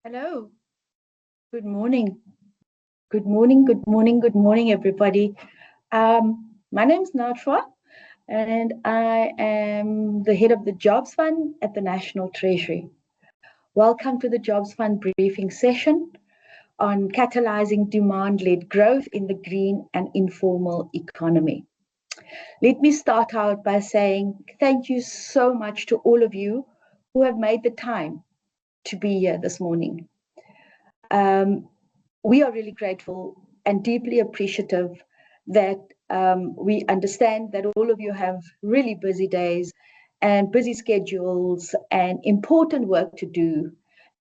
Hello. Good morning. Good morning. Good morning. Good morning, everybody. My name is Natwa, and I am the head of the Jobs Fund at the National Treasury. Welcome to the Jobs Fund briefing session on catalyzing demand-led growth in the green and informal economy. Let me start out by saying thank you so much to all of you who have made the time to be here this morning. We are really grateful and deeply appreciative that we understand that all of you have really busy days and busy schedules and important work to do.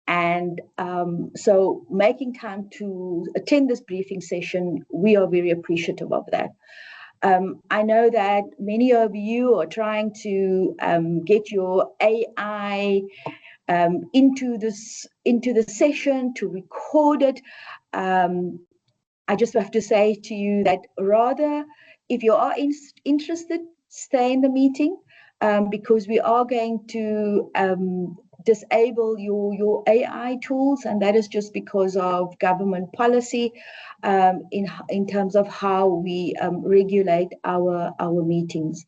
And so making time to attend this briefing session, we are very appreciative of that. I know that many of you are trying to get your AI into the session, to record it. I just have to say to you that rather, if you are interested, stay in the meeting because we are going to disable your AI tools, and that is just because of government policy in terms of how we regulate our meetings.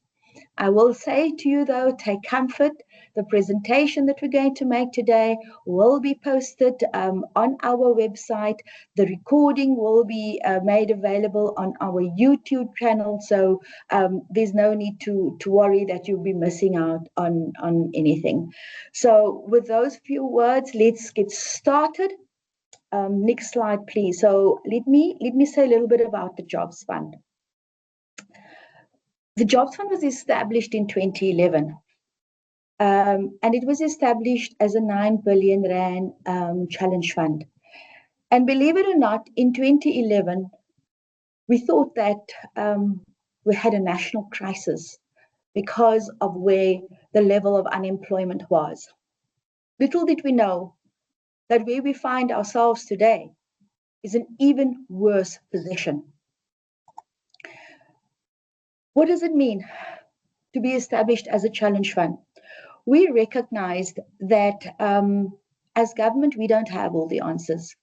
I will say to you, though, take comfort. The presentation that we're going to make today will be posted on our website. The recording will be made available on our YouTube channel. So there's no need to worry that you'll be missing out on anything. So with those few words, let's get started. Next slide, please. So let me say a little bit about the Jobs Fund. The Jobs Fund was established in 2011, and it was established as a 9 billion rand challenge fund. And believe it or not, in 2011, we thought that we had a national crisis because of where the level of unemployment was. Little did we know that where we find ourselves today is an even worse position. What does it mean to be established as a challenge fund? We recognized that as government, we don't have all the answers.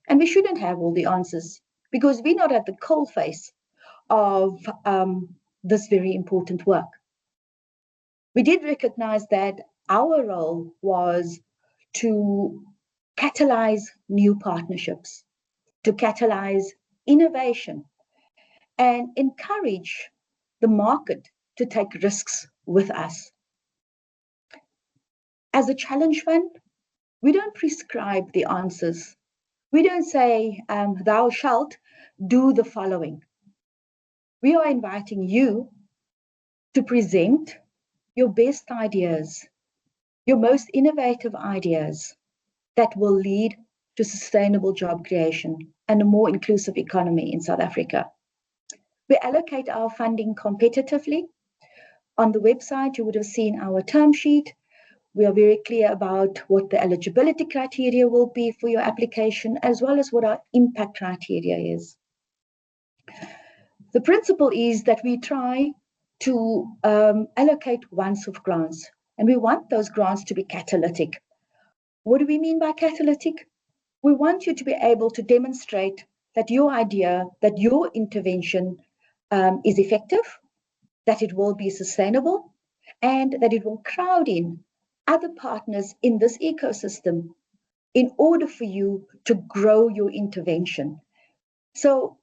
And we shouldn't have all the answers because we're not at the coalface of this very important work. We did recognize that our role was to catalyze new partnerships, to catalyze innovation, and encourage the market to take risks with us. As a challenge fund, we don't prescribe the answers. We don't say, thou shalt do the following. We are inviting you to present your best ideas, your most innovative ideas that will lead to sustainable job creation and a more inclusive economy in South Africa. We allocate our funding competitively. On the website, you would have seen our term sheet. We are very clear about what the eligibility criteria will be for your application, as well as what our impact criteria is. The principle is that we try to allocate once-off grants, and we want those grants to be catalytic. What do we mean by catalytic? We want you to be able to demonstrate that your idea, that your intervention is effective, that it will be sustainable, and that it will crowd in other partners in this ecosystem in order for you to grow your intervention. So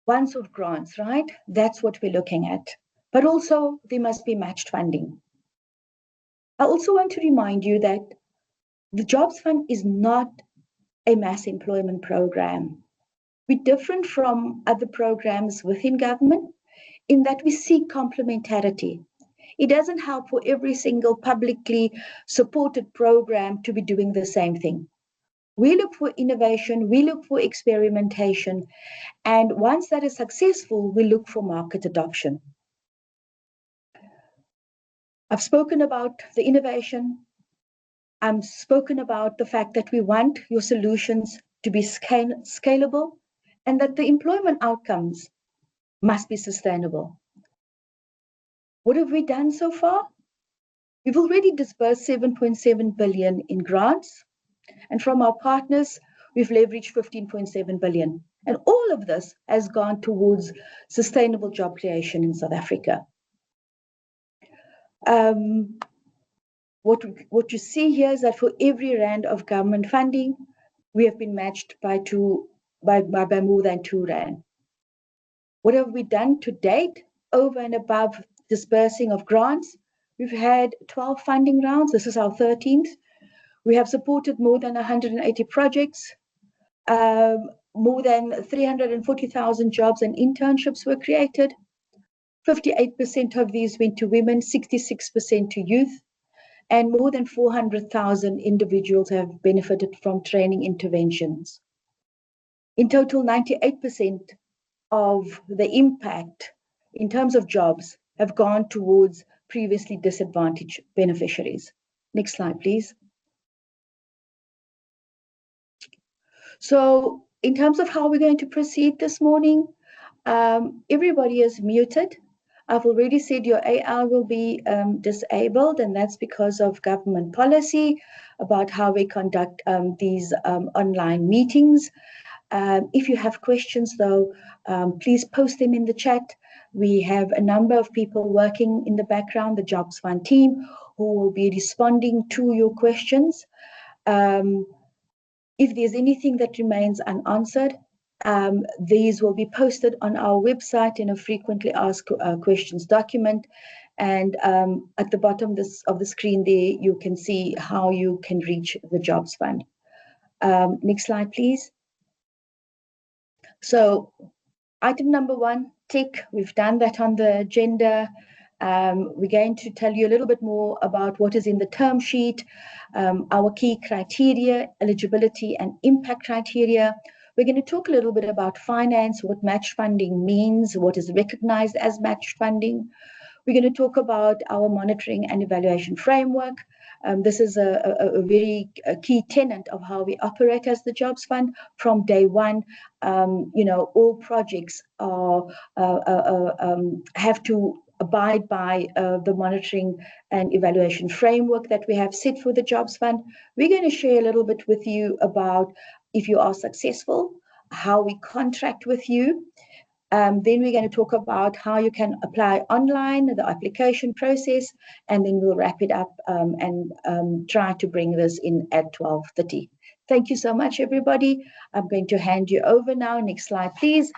once-off grants, right? That's what we're looking at. But also there must be matched funding. I also want to remind you that the Jobs Fund is not a mass employment program. We're different from other programs within government in that we seek complementarity. It doesn't help for every single publicly supported program to be doing the same thing. We look for innovation, we look for experimentation, and once that is successful, we look for market adoption. I've spoken about the innovation. I've spoken about the fact that we want your solutions to be scalable and that the employment outcomes must be sustainable. What have we done so far? We've already disbursed 7.7 billion in grants. And from our partners, we've leveraged 15.7 billion. And all of this has gone towards sustainable job creation in South Africa. What you see here is that for every rand of government funding, we have been matched by more than 2 rand. What have we done to date over and above dispersing of grants? We've had 12 funding rounds. This is our 13th. We have supported more than 180 projects. More than 340,000 jobs and internships were created. 58% of these went to women, 66% to youth, and more than 400,000 individuals have benefited from training interventions. In total, 98% of the impact in terms of jobs have gone towards previously disadvantaged beneficiaries. Next slide, please. So in terms of how we're going to proceed this morning, everybody is muted. I've already said your AI will be disabled, and that's because of government policy about how we conduct these online meetings. If you have questions, though, please post them in the chat. We have a number of people working in the background, the Jobs Fund team, who will be responding to your questions. If there's anything that remains unanswered, these will be posted on our website in a frequently asked questions document. And at the bottom of the screen there, you can see how you can reach the Jobs Fund. Next slide, please. So item number 1, tick. We've done that on the agenda. We're going to tell you a little bit more about what is in the term sheet, our key criteria, eligibility and impact criteria. We're going to talk a little bit about finance, what match funding means, what is recognized as match funding. We're going to talk about our monitoring and evaluation framework. This is a very key tenet of how we operate as the Jobs Fund. From day one, all projects have to abide by the monitoring and evaluation framework that we have set for the Jobs Fund. We're going to share a little bit with you about if you are successful, how we contract with you. Then we're going to talk about how you can apply online, the application process, and then we'll wrap it up and try to bring this in at 12:30. Thank you so much, everybody. I'm going to hand you over now. Next slide, please,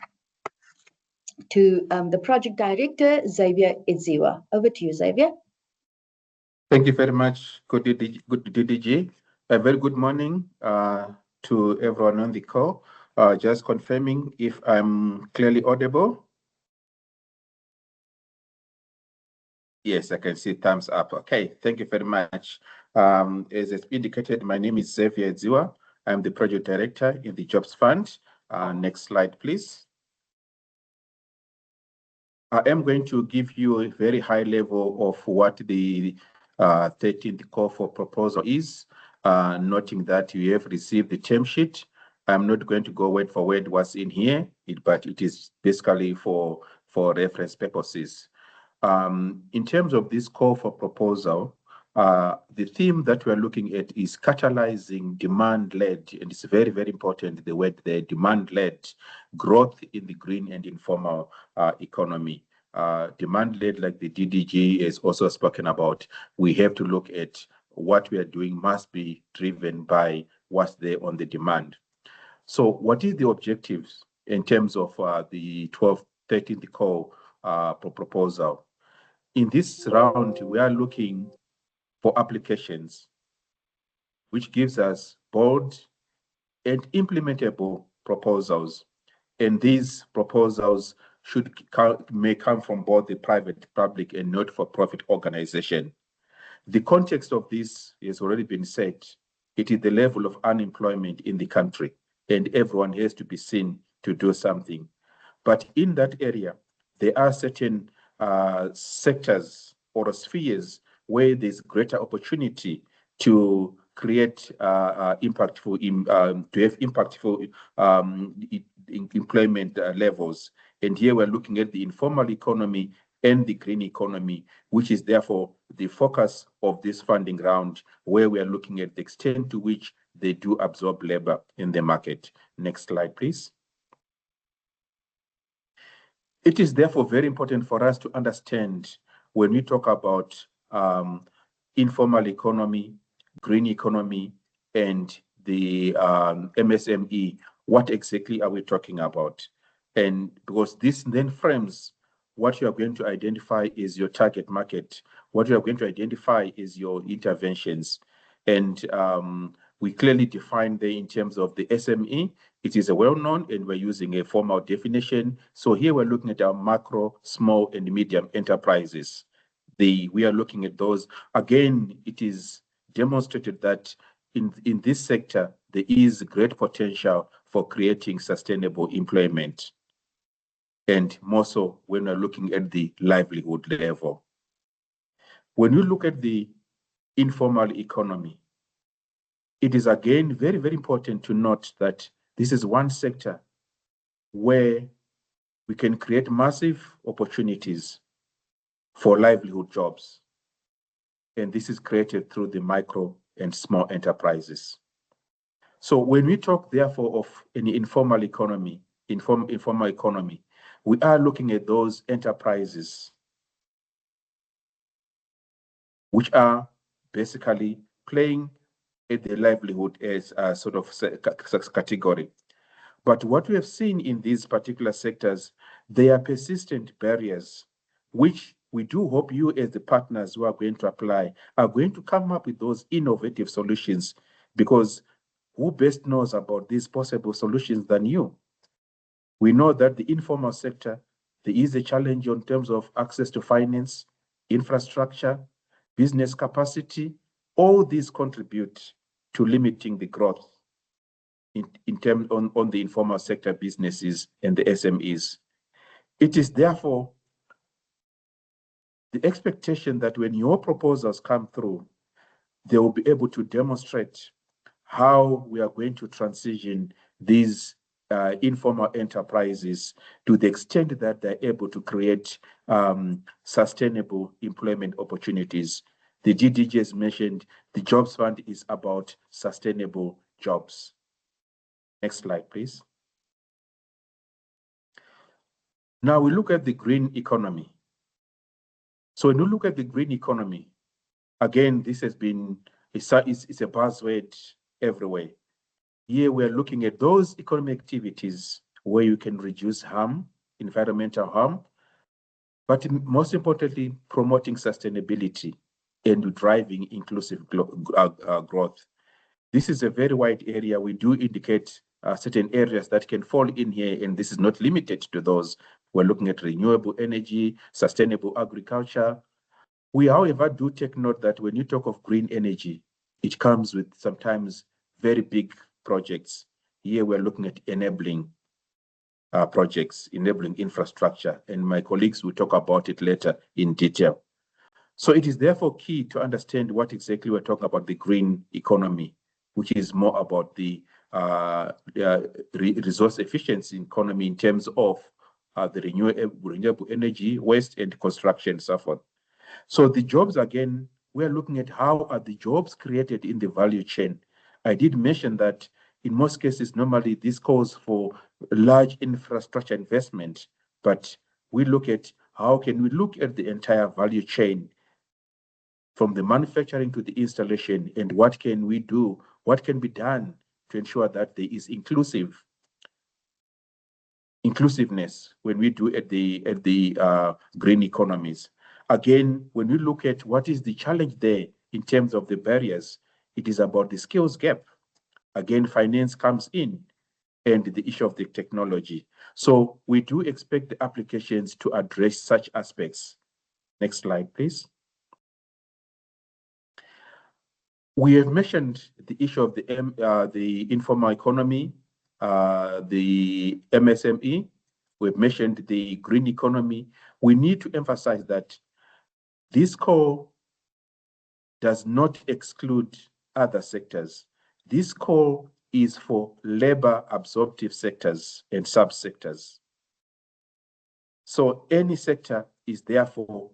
to the project director, Xavier Edziwa. Over to you, Xavier. Thank you very much, good DDG. A very good morning to everyone on the call. Just confirming if I'm clearly audible. Yes, I can see thumbs up. Okay, thank you very much. As it's indicated, my name is Xavier Edziwa. I'm the project director in the Jobs Fund. Next slide, please. I am going to give you a very high level of what the 13th call for proposal is, noting that you have received the term sheet. I'm not going to go word for word what's in here, but it is basically for reference purposes. In terms of this call for proposal, the theme that we're looking at is catalyzing demand-led, and it's very, very important, the word there, demand-led growth in the green and informal economy. Demand-led, like the DDG has also spoken about, we have to look at what we are doing must be driven by what's there on the demand. So what is the objectives in terms of the 13th call proposal? In this round, we are looking for applications, which gives us bold and implementable proposals. And these proposals may come from both the private, public, and not-for-profit organization. The context of this has already been said. It is the level of unemployment in the country, and everyone has to be seen to do something. But in that area, there are certain sectors or spheres where there's greater opportunity to create to have impactful employment levels. And here we're looking at the informal economy and the green economy, which is therefore the focus of this funding round, where we are looking at the extent to which they do absorb labor in the market. Next slide, please. It is therefore very important for us to understand when we talk about informal economy, green economy, and the MSME, what exactly are we talking about? And because this then frames what you are going to identify is your target market, what you are going to identify is your interventions. And we clearly define there in terms of the SME. It is a well-known, and we're using a formal definition. So here we're looking at our macro, small, and medium enterprises. We are looking at those. Again, it is demonstrated that in this sector, there is great potential for creating sustainable employment, and more so when we're looking at the livelihood level. When you look at the informal economy, it is again very, very important to note that this is one sector where we can create massive opportunities for livelihood jobs. And this is created through the micro and small enterprises. So when we talk, therefore, of an informal economy, we are looking at those enterprises which are basically playing at the livelihood as a sort of category. But what we have seen in these particular sectors, there are persistent barriers, which we do hope you as the partners who are going to apply are going to come up with those innovative solutions, because who best knows about these possible solutions than you? We know that the informal sector, there is a challenge in terms of access to finance, infrastructure, business capacity. All these contribute to limiting the growth in terms on the informal sector businesses and the SMEs. It is therefore the expectation that when your proposals come through, they will be able to demonstrate how we are going to transition these informal enterprises to the extent that they're able to create sustainable employment opportunities. The DDG has mentioned the Jobs Fund is about sustainable jobs. Next slide, please. Now we look at the green economy. So when you look at the green economy, again, this has been, it's a buzzword everywhere. Here we are looking at those economic activities where you can reduce harm, environmental harm, but most importantly, promoting sustainability and driving inclusive growth. This is a very wide area. We do indicate certain areas that can fall in here, and this is not limited to those. We're looking at renewable energy, sustainable agriculture. We, however, do take note that when you talk of green energy, it comes with sometimes very big projects. Here we're looking at enabling projects, enabling infrastructure, and my colleagues will talk about it later in detail. So it is therefore key to understand what exactly we're talking about, the green economy, which is more about the resource efficiency economy in terms of the renewable energy, waste, and construction, so forth. So the jobs, again, we're looking at how are the jobs created in the value chain. I did mention that in most cases, normally this calls for large infrastructure investment, but we look at how can we look at the entire value chain from the manufacturing to the installation, and what can we do, what can be done to ensure that there is inclusiveness when we do at the green economies. Again, when we look at what is the challenge there in terms of the barriers, it is about the skills gap. Again, finance comes in, and the issue of the technology. So we do expect the applications to address such aspects. Next slide, please. We have mentioned the issue of the informal economy, the MSME. We've mentioned the green economy. We need to emphasize that this call does not exclude other sectors. This call is for labor absorptive sectors and subsectors. So any sector is therefore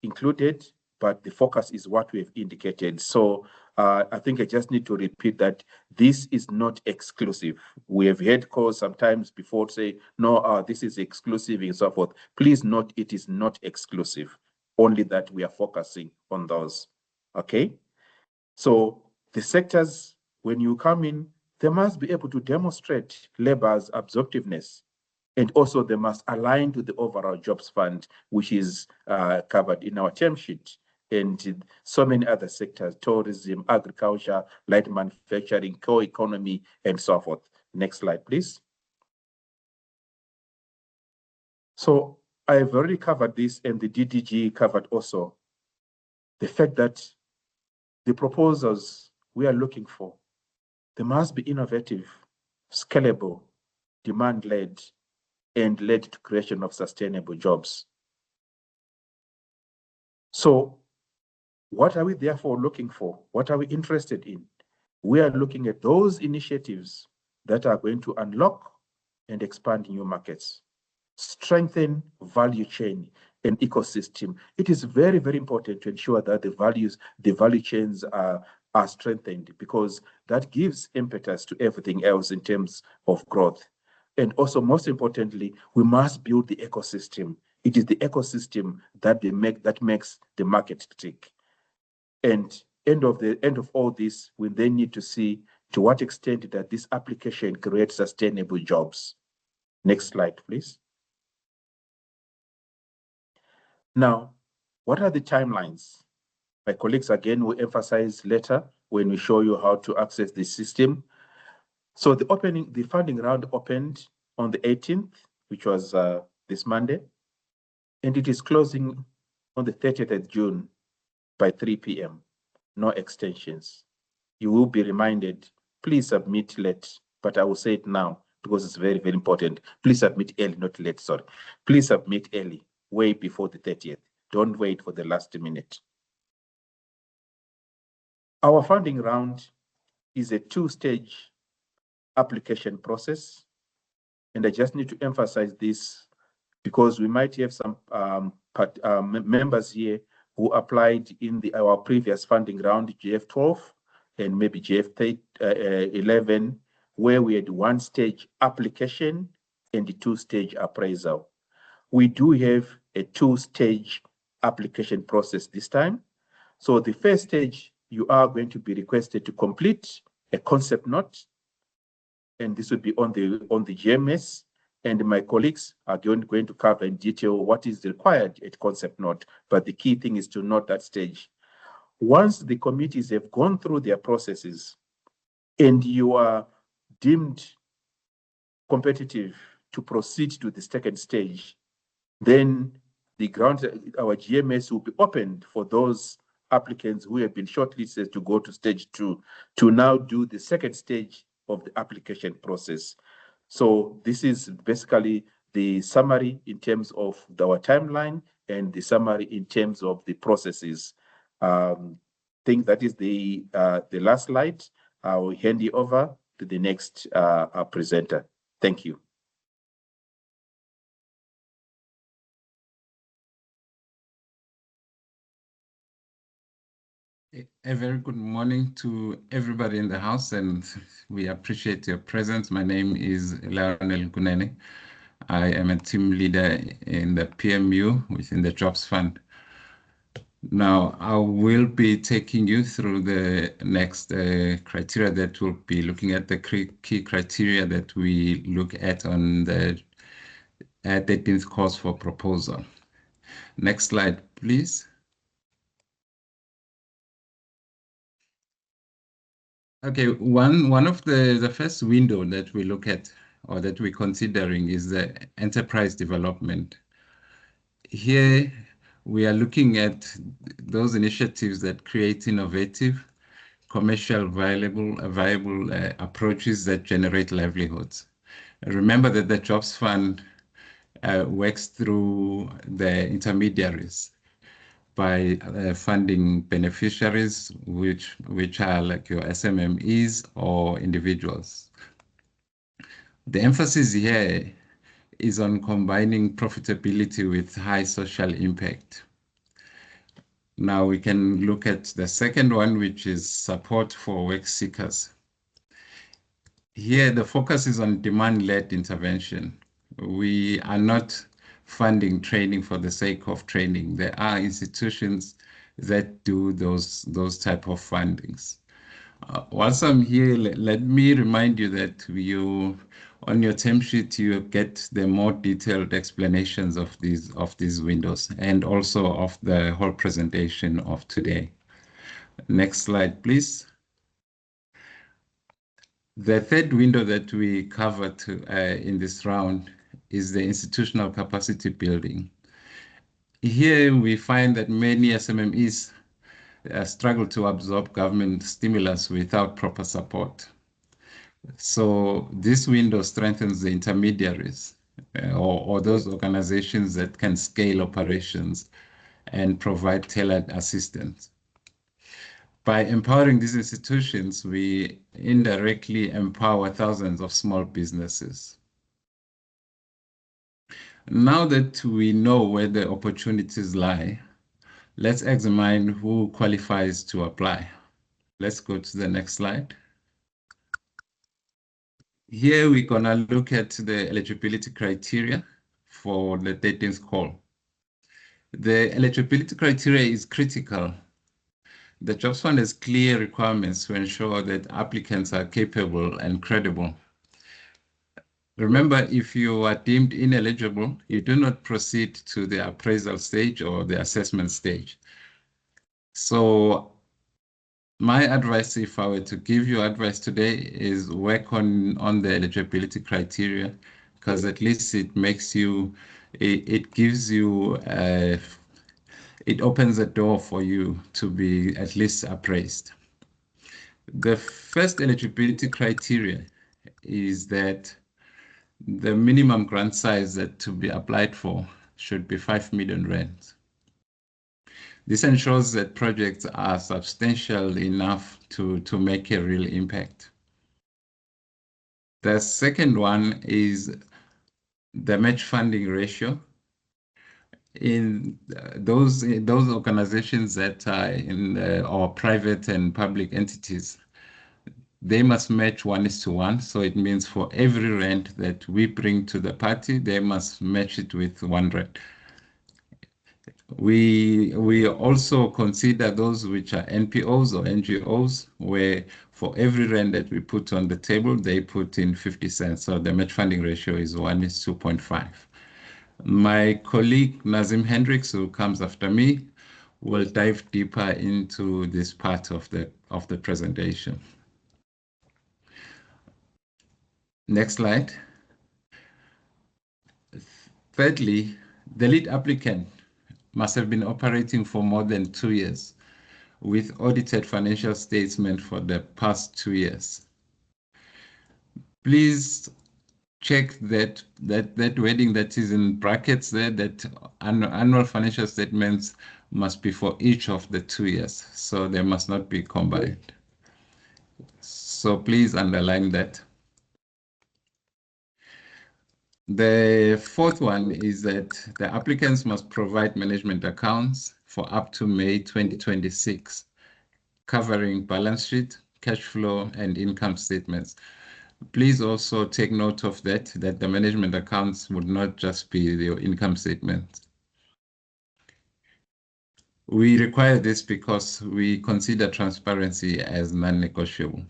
included, but the focus is what we have indicated. So I think I just need to repeat that this is not exclusive. We have heard calls sometimes before say, no, this is exclusive and so forth. Please note it is not exclusive, only that we are focusing on those, okay? So the sectors, when you come in, they must be able to demonstrate labor's absorptiveness, and also they must align to the overall jobs fund, which is covered in our term sheet, and so many other sectors: tourism, agriculture, light manufacturing, core economy, and so forth. Next slide, please. So I've already covered this, and the DDG covered also the fact that the proposals we are looking for, they must be innovative, scalable, demand-led, and led to creation of sustainable jobs. So what are we therefore looking for? What are we interested in? We are looking at those initiatives that are going to unlock and expand new markets, strengthen value chain and ecosystem. It is very, very important to ensure that the value chains are strengthened, because that gives impetus to everything else in terms of growth. And also, most importantly, we must build the ecosystem. It is the ecosystem that makes the market tick. And end of all this, we then need to see to what extent that this application creates sustainable jobs. Next slide, please. Now, what are the timelines? My colleagues again will emphasize later when we show you how to access the system. So the funding round opened on the 18th, which was this Monday, and it is closing on the 30th of June by 3 p.m. No extensions. You will be reminded, please submit late, but I will say it now because it's very, very important. Please submit early, not late, sorry. Please submit early, way before the 30th. Don't wait for the last minute. Our funding round is a two-stage application process, and I just need to emphasize this because we might have some members here who applied in our previous funding round, GF12, and maybe GF11, where we had one-stage application and a two-stage appraisal. We do have a two-stage application process this time. So the first stage, you are going to be requested to complete a concept note, and this will be on the GMS, and my colleagues are going to cover in detail what is required at concept note, but the key thing is to note that stage. Once the committees have gone through their processes and you are deemed competitive to proceed to the second stage, then our GMS will be opened for those applicants who have been shortlisted to go to stage 2 to now do the second stage of the application process. So this is basically the summary in terms of our timeline and the summary in terms of the processes. I think that is the last slide. I will hand you over to the next presenter. Thank you. A very good morning to everybody in the house, and we appreciate your presence. My name is Lionel Gunene. I am a team leader in the PMU within the Jobs Fund. Now, I will be taking you through the next criteria that we'll be looking at, the key criteria that we look at on the 13th course for proposal. Next slide, please. Okay, one of the first window that we look at or that we're considering is the enterprise development. Here, we are looking at those initiatives that create innovative, commercial viable approaches that generate livelihoods. Remember that the Jobs Fund works through the intermediaries by funding beneficiaries, which are like your SMMEs or individuals. The emphasis here is on combining profitability with high social impact. Now we can look at the second one, which is support for work seekers. Here, the focus is on demand-led intervention. We are not funding training for the sake of training. There are institutions that do those type of fundings. Whilst I'm here, let me remind you that on your term sheet, you get the more detailed explanations of these windows and also of the whole presentation of today. Next slide, please. The third window that we covered in this round is the institutional capacity building. Here we find that many SMMEs struggle to absorb government stimulus without proper support. So this window strengthens the intermediaries or those organizations that can scale operations and provide tailored assistance. By empowering these institutions, we indirectly empower thousands of small businesses. Now that we know where the opportunities lie, let's examine who qualifies to apply. Let's go to the next slide. Here we're gonna look at the eligibility criteria for the 13th call. The eligibility criteria is critical. The Jobs Fund has clear requirements to ensure that applicants are capable and credible. Remember, if you are deemed ineligible, you do not proceed to the appraisal stage or the assessment stage. So my advice, if I were to give you advice today, is work on the eligibility criteria, because at least it makes you, it gives you, it opens a door for you to be at least appraised. The first eligibility criteria is that the minimum grant size that to be applied for should be 5 million rand. This ensures that projects are substantial enough to make a real impact. The second one is the match funding ratio. In those organizations that are in or private and public entities, they must match 1:1. So it means for every rand that we bring to the party, they must match it with 1 rand. We also consider those which are NPOs or NGOs, where for every rand that we put on the table, they put in 50 cents. So the match funding ratio is 1:2.5. My colleague Nazim Hendricks, who comes after me, will dive deeper into this part of the presentation. Next slide. Thirdly, the lead applicant must have been operating for more than 2 years with audited financial statement for the past 2 years. Please check that wording that is in brackets there, that annual financial statements must be for each of the 2 years, so they must not be combined. So please underline that. The fourth one is that the applicants must provide management accounts for up to May 2026, covering balance sheet, cash flow, and income statements. Please also take note of that the management accounts would not just be your income statement. We require this because we consider transparency as non-negotiable.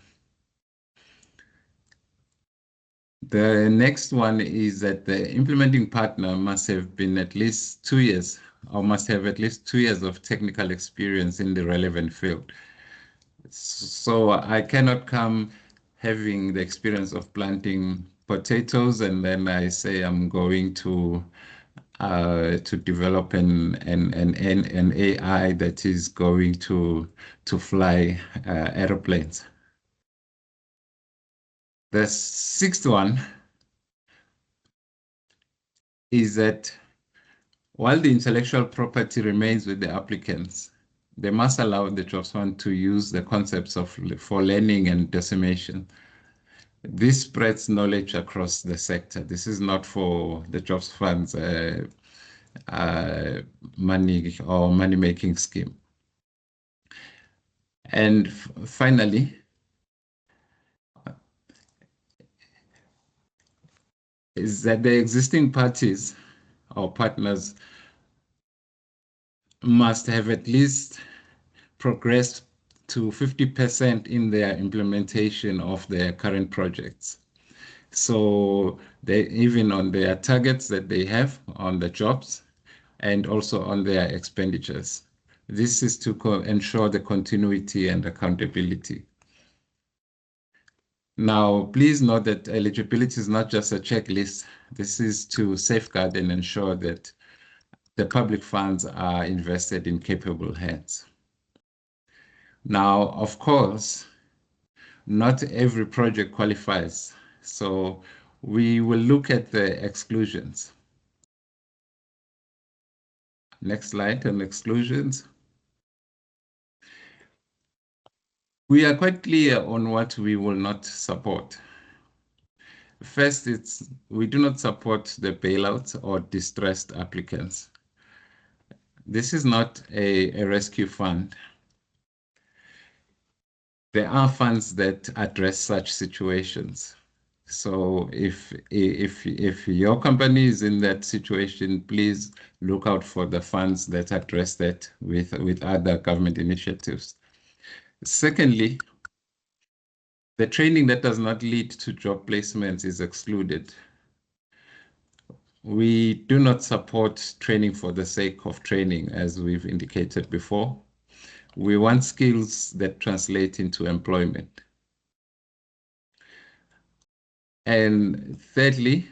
The next one is that the implementing partner must have been at least 2 years or must have at least 2 years of technical experience in the relevant field. So I cannot come having the experience of planting potatoes and then I say I'm going to develop an AI that is going to fly aeroplanes. The sixth one is that while the intellectual property remains with the applicants, they must allow the Jobs Fund to use the concepts for learning and dissemination. This spreads knowledge across the sector. This is not for the Jobs Fund's money or money-making scheme. And finally, is that the existing parties or partners must have at least progressed to 50% in their implementation of their current projects. So they even on their targets that they have on the jobs and also on their expenditures. This is to ensure the continuity and accountability. Now, please note that eligibility is not just a checklist. This is to safeguard and ensure that the public funds are invested in capable hands. Now, of course, not every project qualifies. So we will look at the exclusions. Next slide on exclusions. We are quite clear on what we will not support. First, we do not support the bailouts or distressed applicants. This is not a rescue fund. There are funds that address such situations. So if your company is in that situation, please look out for the funds that address that with other government initiatives. Secondly, the training that does not lead to job placements is excluded. We do not support training for the sake of training, as we've indicated before. We want skills that translate into employment. And thirdly,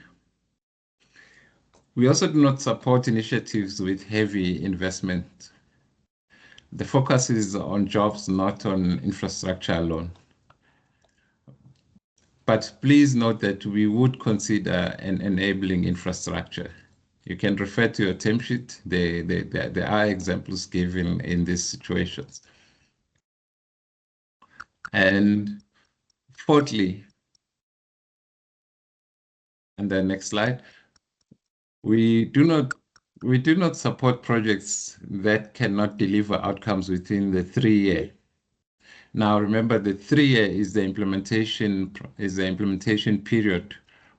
we also do not support initiatives with heavy investment. The focus is on jobs, not on infrastructure alone. But please note that we would consider an enabling infrastructure. You can refer to your term sheet. There are examples given in these situations. And fourthly, and the next slide, we do not support projects that cannot deliver outcomes within the 3-year. Now, remember, the 3-year is the implementation period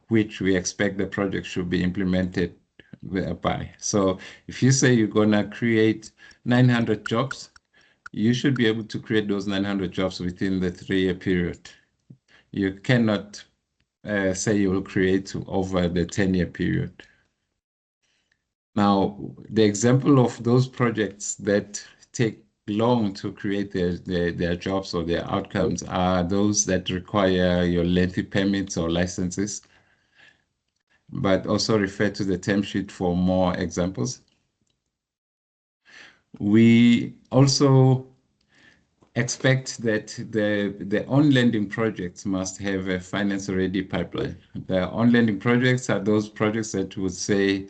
which we expect the project should be implemented by. So if you say you're gonna create 900 jobs, you should be able to create those 900 jobs within the 3-year period. You cannot say you will create over the 10-year period. Now, the example of those projects that take long to create their jobs or their outcomes are those that require your lengthy permits or licenses, but also refer to the term sheet for more examples. We also expect that the on-lending projects must have a finance-ready pipeline. The on-lending projects are those projects that would say,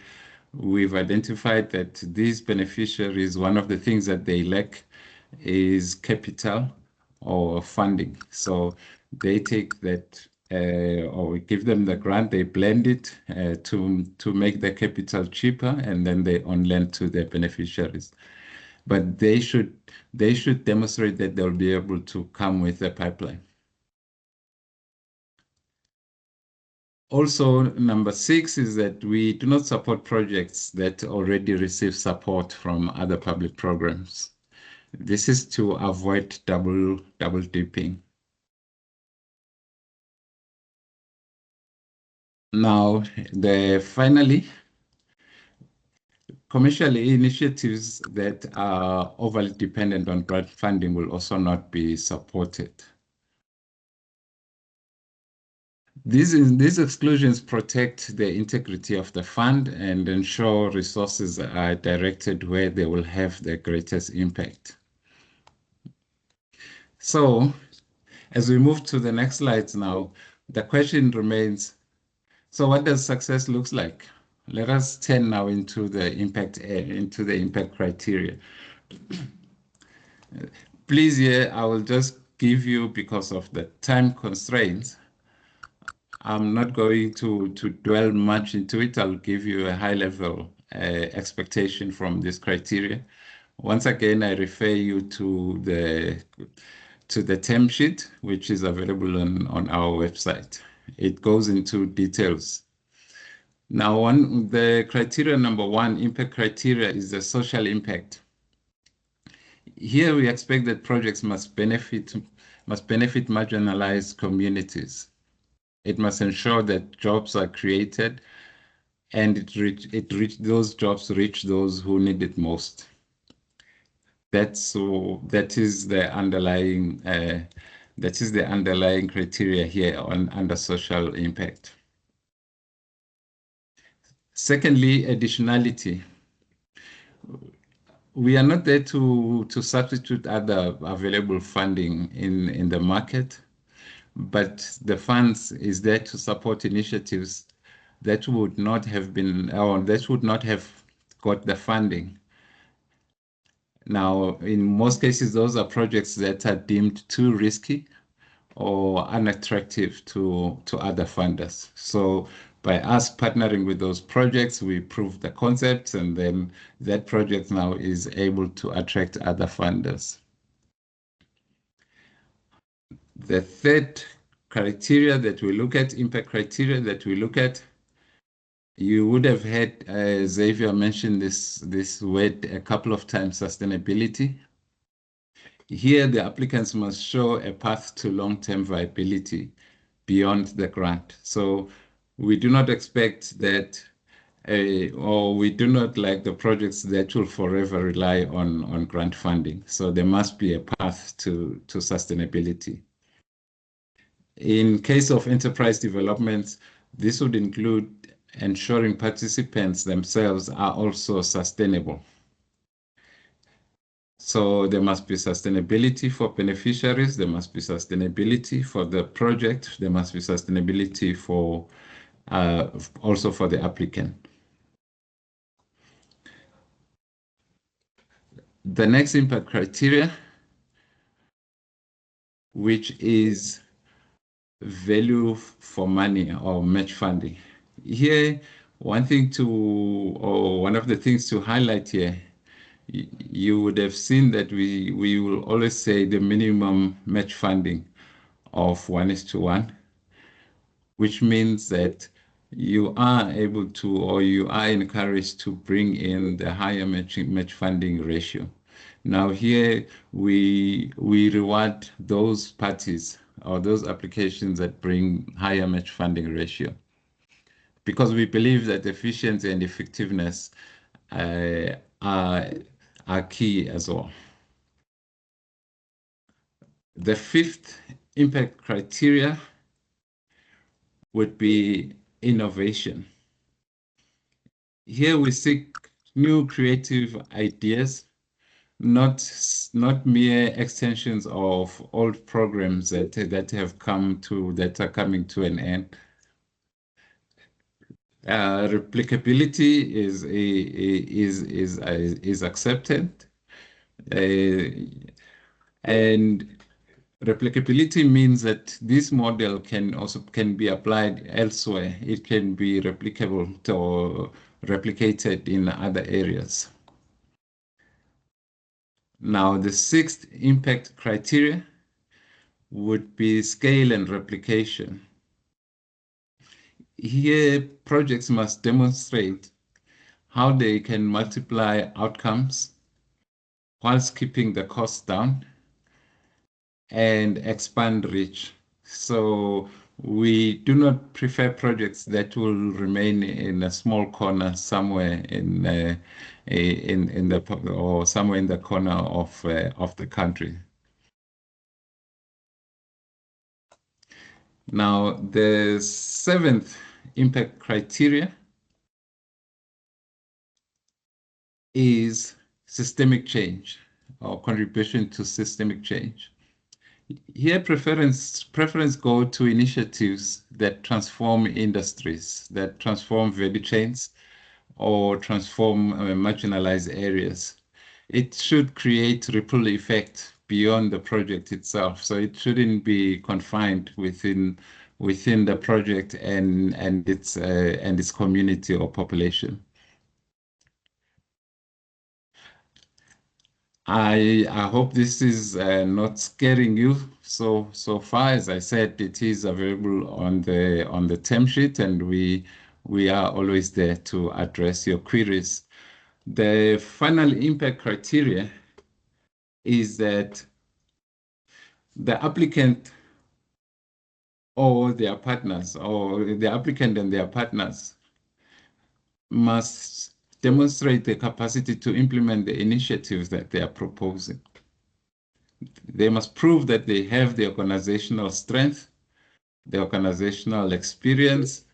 we've identified that these beneficiaries, one of the things that they lack is capital or funding. So they take that or we give them the grant, they blend it to make the capital cheaper, and then they on-lend to their beneficiaries. But they should demonstrate that they'll be able to come with a pipeline. Also, number 6 is that we do not support projects that already receive support from other public programs. This is to avoid double dipping. Now, finally, commercial initiatives that are overly dependent on grant funding will also not be supported. These exclusions protect the integrity of the fund and ensure resources are directed where they will have the greatest impact. So, as we move to the next slides now, the question remains, so what does success look like? Let us turn now into the impact criteria. Please, here, I will just give you, because of the time constraints, I'm not going to dwell much into it. I'll give you a high-level expectation from this criteria. Once again, I refer you to the term sheet, which is available on our website. It goes into details. Now, the criteria number one, impact criteria, is the social impact. Here we expect that projects must benefit marginalized communities. It must ensure that jobs are created and those jobs reach those who need it most. That is the underlying criteria here under social impact. Secondly, additionality. We are not there to substitute other available funding in the market, but the funds is there to support initiatives that would not have got the funding. Now, in most cases, those are projects that are deemed too risky or unattractive to other funders. So by us partnering with those projects, we prove the concept, and then that project now is able to attract other funders. The third criteria that we look at, impact criteria that we look at, you would have heard Xavier mention this word a couple of times, sustainability. Here, the applicants must show a path to long-term viability beyond the grant. So we do not expect that, or we do not like the projects that will forever rely on grant funding. So there must be a path to sustainability. In case of enterprise developments, this would include ensuring participants themselves are also sustainable. So there must be sustainability for beneficiaries, there must be sustainability for the project, there must be sustainability for also for the applicant. The next impact criteria, which is value for money or match funding. Here, one of the things to highlight here, you would have seen that we will always say the minimum match funding of 1:1, which means that you are able to, or you are encouraged to bring in the higher match funding ratio. Now here we reward those parties or those applications that bring higher match funding ratio, because we believe that efficiency and effectiveness are key as well. The fifth impact criteria would be innovation. Here we seek new creative ideas, not mere extensions of old programs that are coming to an end. Replicability is accepted, and replicability means that this model can be applied elsewhere. It can be replicable or replicated in other areas. Now, the sixth impact criteria would be scale and replication. Here, projects must demonstrate how they can multiply outcomes whilst keeping the costs down and expand reach. So we do not prefer projects that will remain in a small corner somewhere or somewhere in the corner of the country. Now, the seventh impact criteria is systemic change or contribution to systemic change. Here, preference go to initiatives that transform industries, that transform value chains, or transform marginalized areas. It should create ripple effect beyond the project itself. So it shouldn't be confined within the project and its community or population. I hope this is not scaring you so far. As I said, it is available on the term sheet, and we are always there to address your queries. The final impact criteria is that the applicant or their partners, or the applicant and their partners, must demonstrate the capacity to implement the initiatives that they are proposing. They must prove that they have the organizational strength, the organizational experience,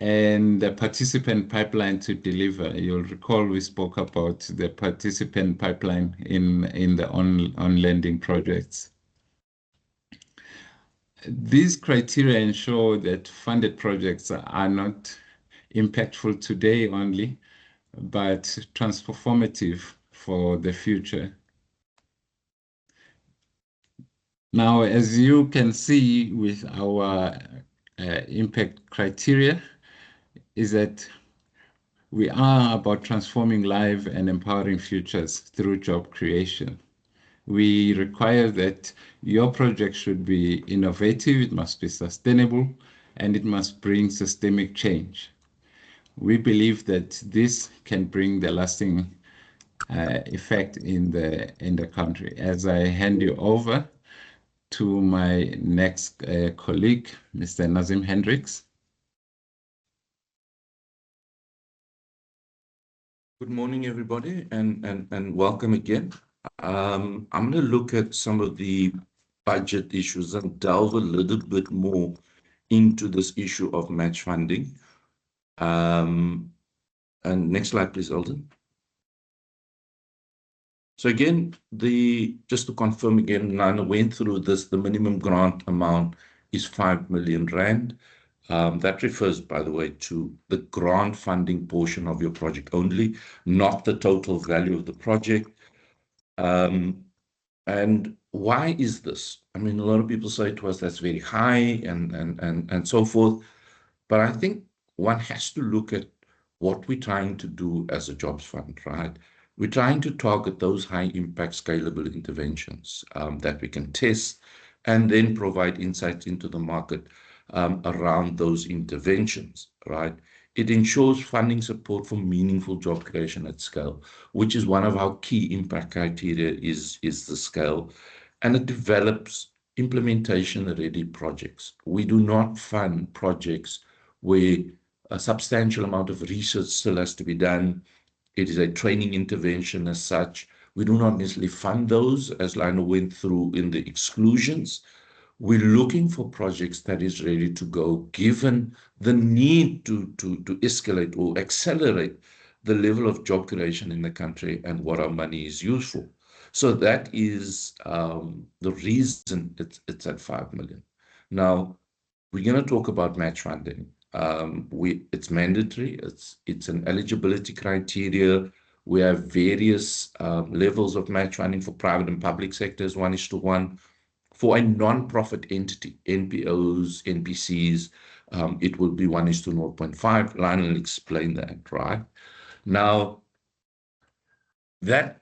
and the participant pipeline to deliver. You'll recall we spoke about the participant pipeline in the on-lending projects. These criteria ensure that funded projects are not impactful today only, but transformative for the future. Now, as you can see with our impact criteria, is that we are about transforming lives and empowering futures through job creation. We require that your project should be innovative, it must be sustainable, and it must bring systemic change. We believe that this can bring the lasting effect in the country. As I hand you over to my next colleague, Mr. Nazim Hendricks. Good morning, everybody, and welcome again. I'm going to look at some of the budget issues and delve a little bit more into this issue of match funding. And next slide, please, Elton. So again, just to confirm again, Nana went through this, the minimum grant amount is 5 million Rand. That refers, by the way, to the grant funding portion of your project only, not the total value of the project. And why is this? I mean, a lot of people say to us that's very high and so forth. But I think one has to look at what we're trying to do as a jobs fund, right? We're trying to target those high impact scalable interventions that we can test and then provide insights into the market around those interventions, right? It ensures funding support for meaningful job creation at scale, which is one of our key impact criteria is the scale, and it develops implementation-ready projects. We do not fund projects where a substantial amount of research still has to be done. It is a training intervention as such. We do not necessarily fund those, as Lionel went through in the exclusions. We're looking for projects that is ready to go, given the need to escalate or accelerate the level of job creation in the country and what our money is used for. So that is the reason it's at 5 million. Now, we're going to talk about match funding. It's mandatory. It's an eligibility criteria. We have various levels of match funding for private and public sectors, 1:1. For a non-profit entity, NPOs, NPCs, it will be 1:0.5. Lionel will explain that, right? Now, that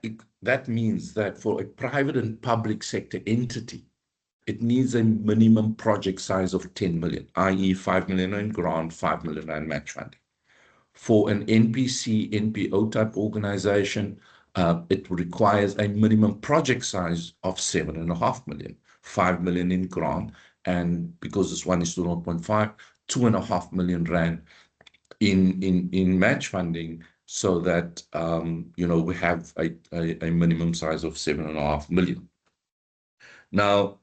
means that for a private and public sector entity, it needs a minimum project size of 10 million, i.e. 5 million in grant, 5 million in match funding. For an NPC, NPO type organization, it requires a minimum project size of 7.5 million, 5 million in grant, and because it's 1:0.5, 2.5 million Rand in match funding, so that we have a minimum size of 7.5 million. Now,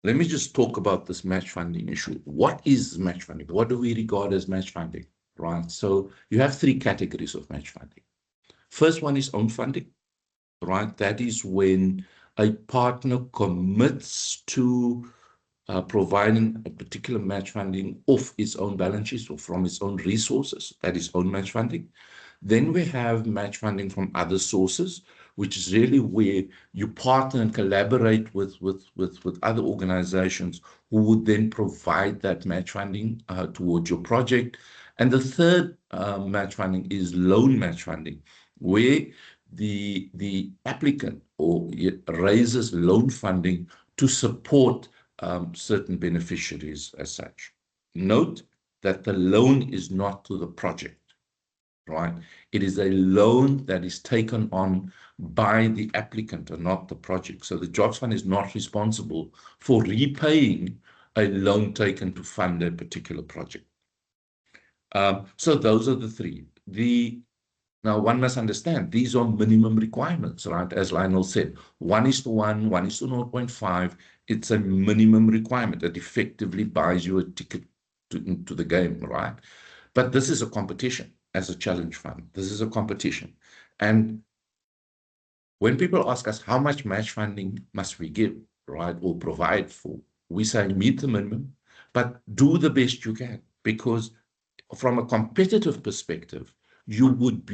let me just talk about this match funding issue. What is match funding? What do we regard as match funding, right? So you have three categories of match funding. First one is own funding, right? That is when a partner commits to providing a particular match funding off its own balance sheet or from its own resources. That is own match funding. Then we have match funding from other sources, which is really where you partner and collaborate with other organizations who would then provide that match funding towards your project. And the third match funding is loan match funding, where the applicant or it raises loan funding to support certain beneficiaries as such. Note that the loan is not to the project, right? It is a loan that is taken on by the applicant and not the project. So the Jobs Fund is not responsible for repaying a loan taken to fund a particular project. So those are the three. Now, one must understand, these are minimum requirements, right? As Lionel said, 1:1, 1:0.5, it's a minimum requirement that effectively buys you a ticket into the game, right? But this is a competition as a challenge fund. This is a competition. And when people ask us how much match funding must we give, right, or provide for, we say meet the minimum, but do the best you can, because from a competitive perspective, you would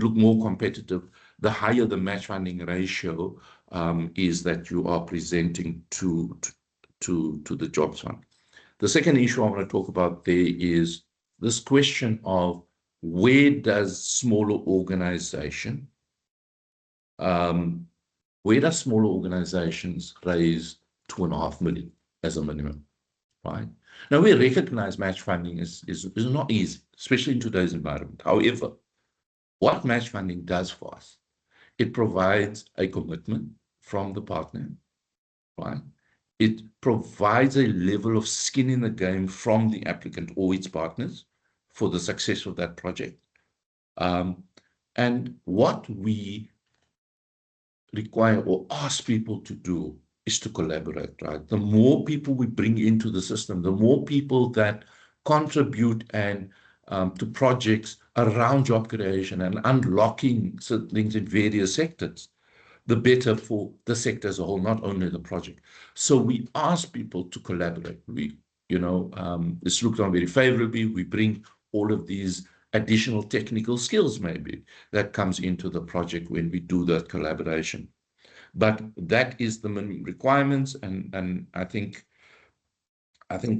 look more competitive the higher the match funding ratio is that you are presenting to the Jobs Fund. The second issue I want to talk about there is this question of where does smaller organizations raise 2.5 million as a minimum, right? Now, we recognize match funding is not easy, especially in today's environment. However, what match funding does for us, it provides a commitment from the partner, right? It provides a level of skin in the game from the applicant or its partners for the success of that project. And what we require or ask people to do is to collaborate, right? The more people we bring into the system, the more people that contribute and to projects around job creation and unlocking certain things in various sectors, the better for the sector as a whole, not only the project. So we ask people to collaborate. This looked on very favorably. We bring all of these additional technical skills maybe that comes into the project when we do that collaboration. But that is the minimum requirements, and I think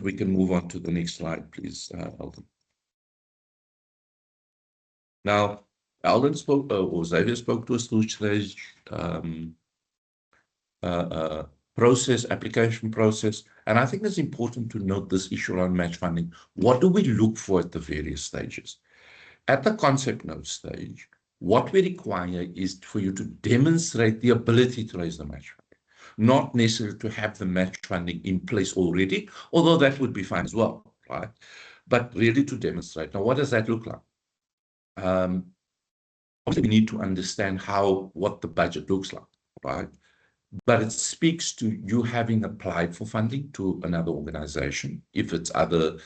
we can move on to the next slide, please, Alden. Now, Alden spoke, or Xavier spoke to us through today's application process, and I think it's important to note this issue around match funding. What do we look for at the various stages? At the concept note stage, what we require is for you to demonstrate the ability to raise the match funding, not necessarily to have the match funding in place already, although that would be fine as well, right? But really to demonstrate. Now, what does that look like? Obviously, we need to understand what the budget looks like, right? But it speaks to you having applied for funding to another organization, if it's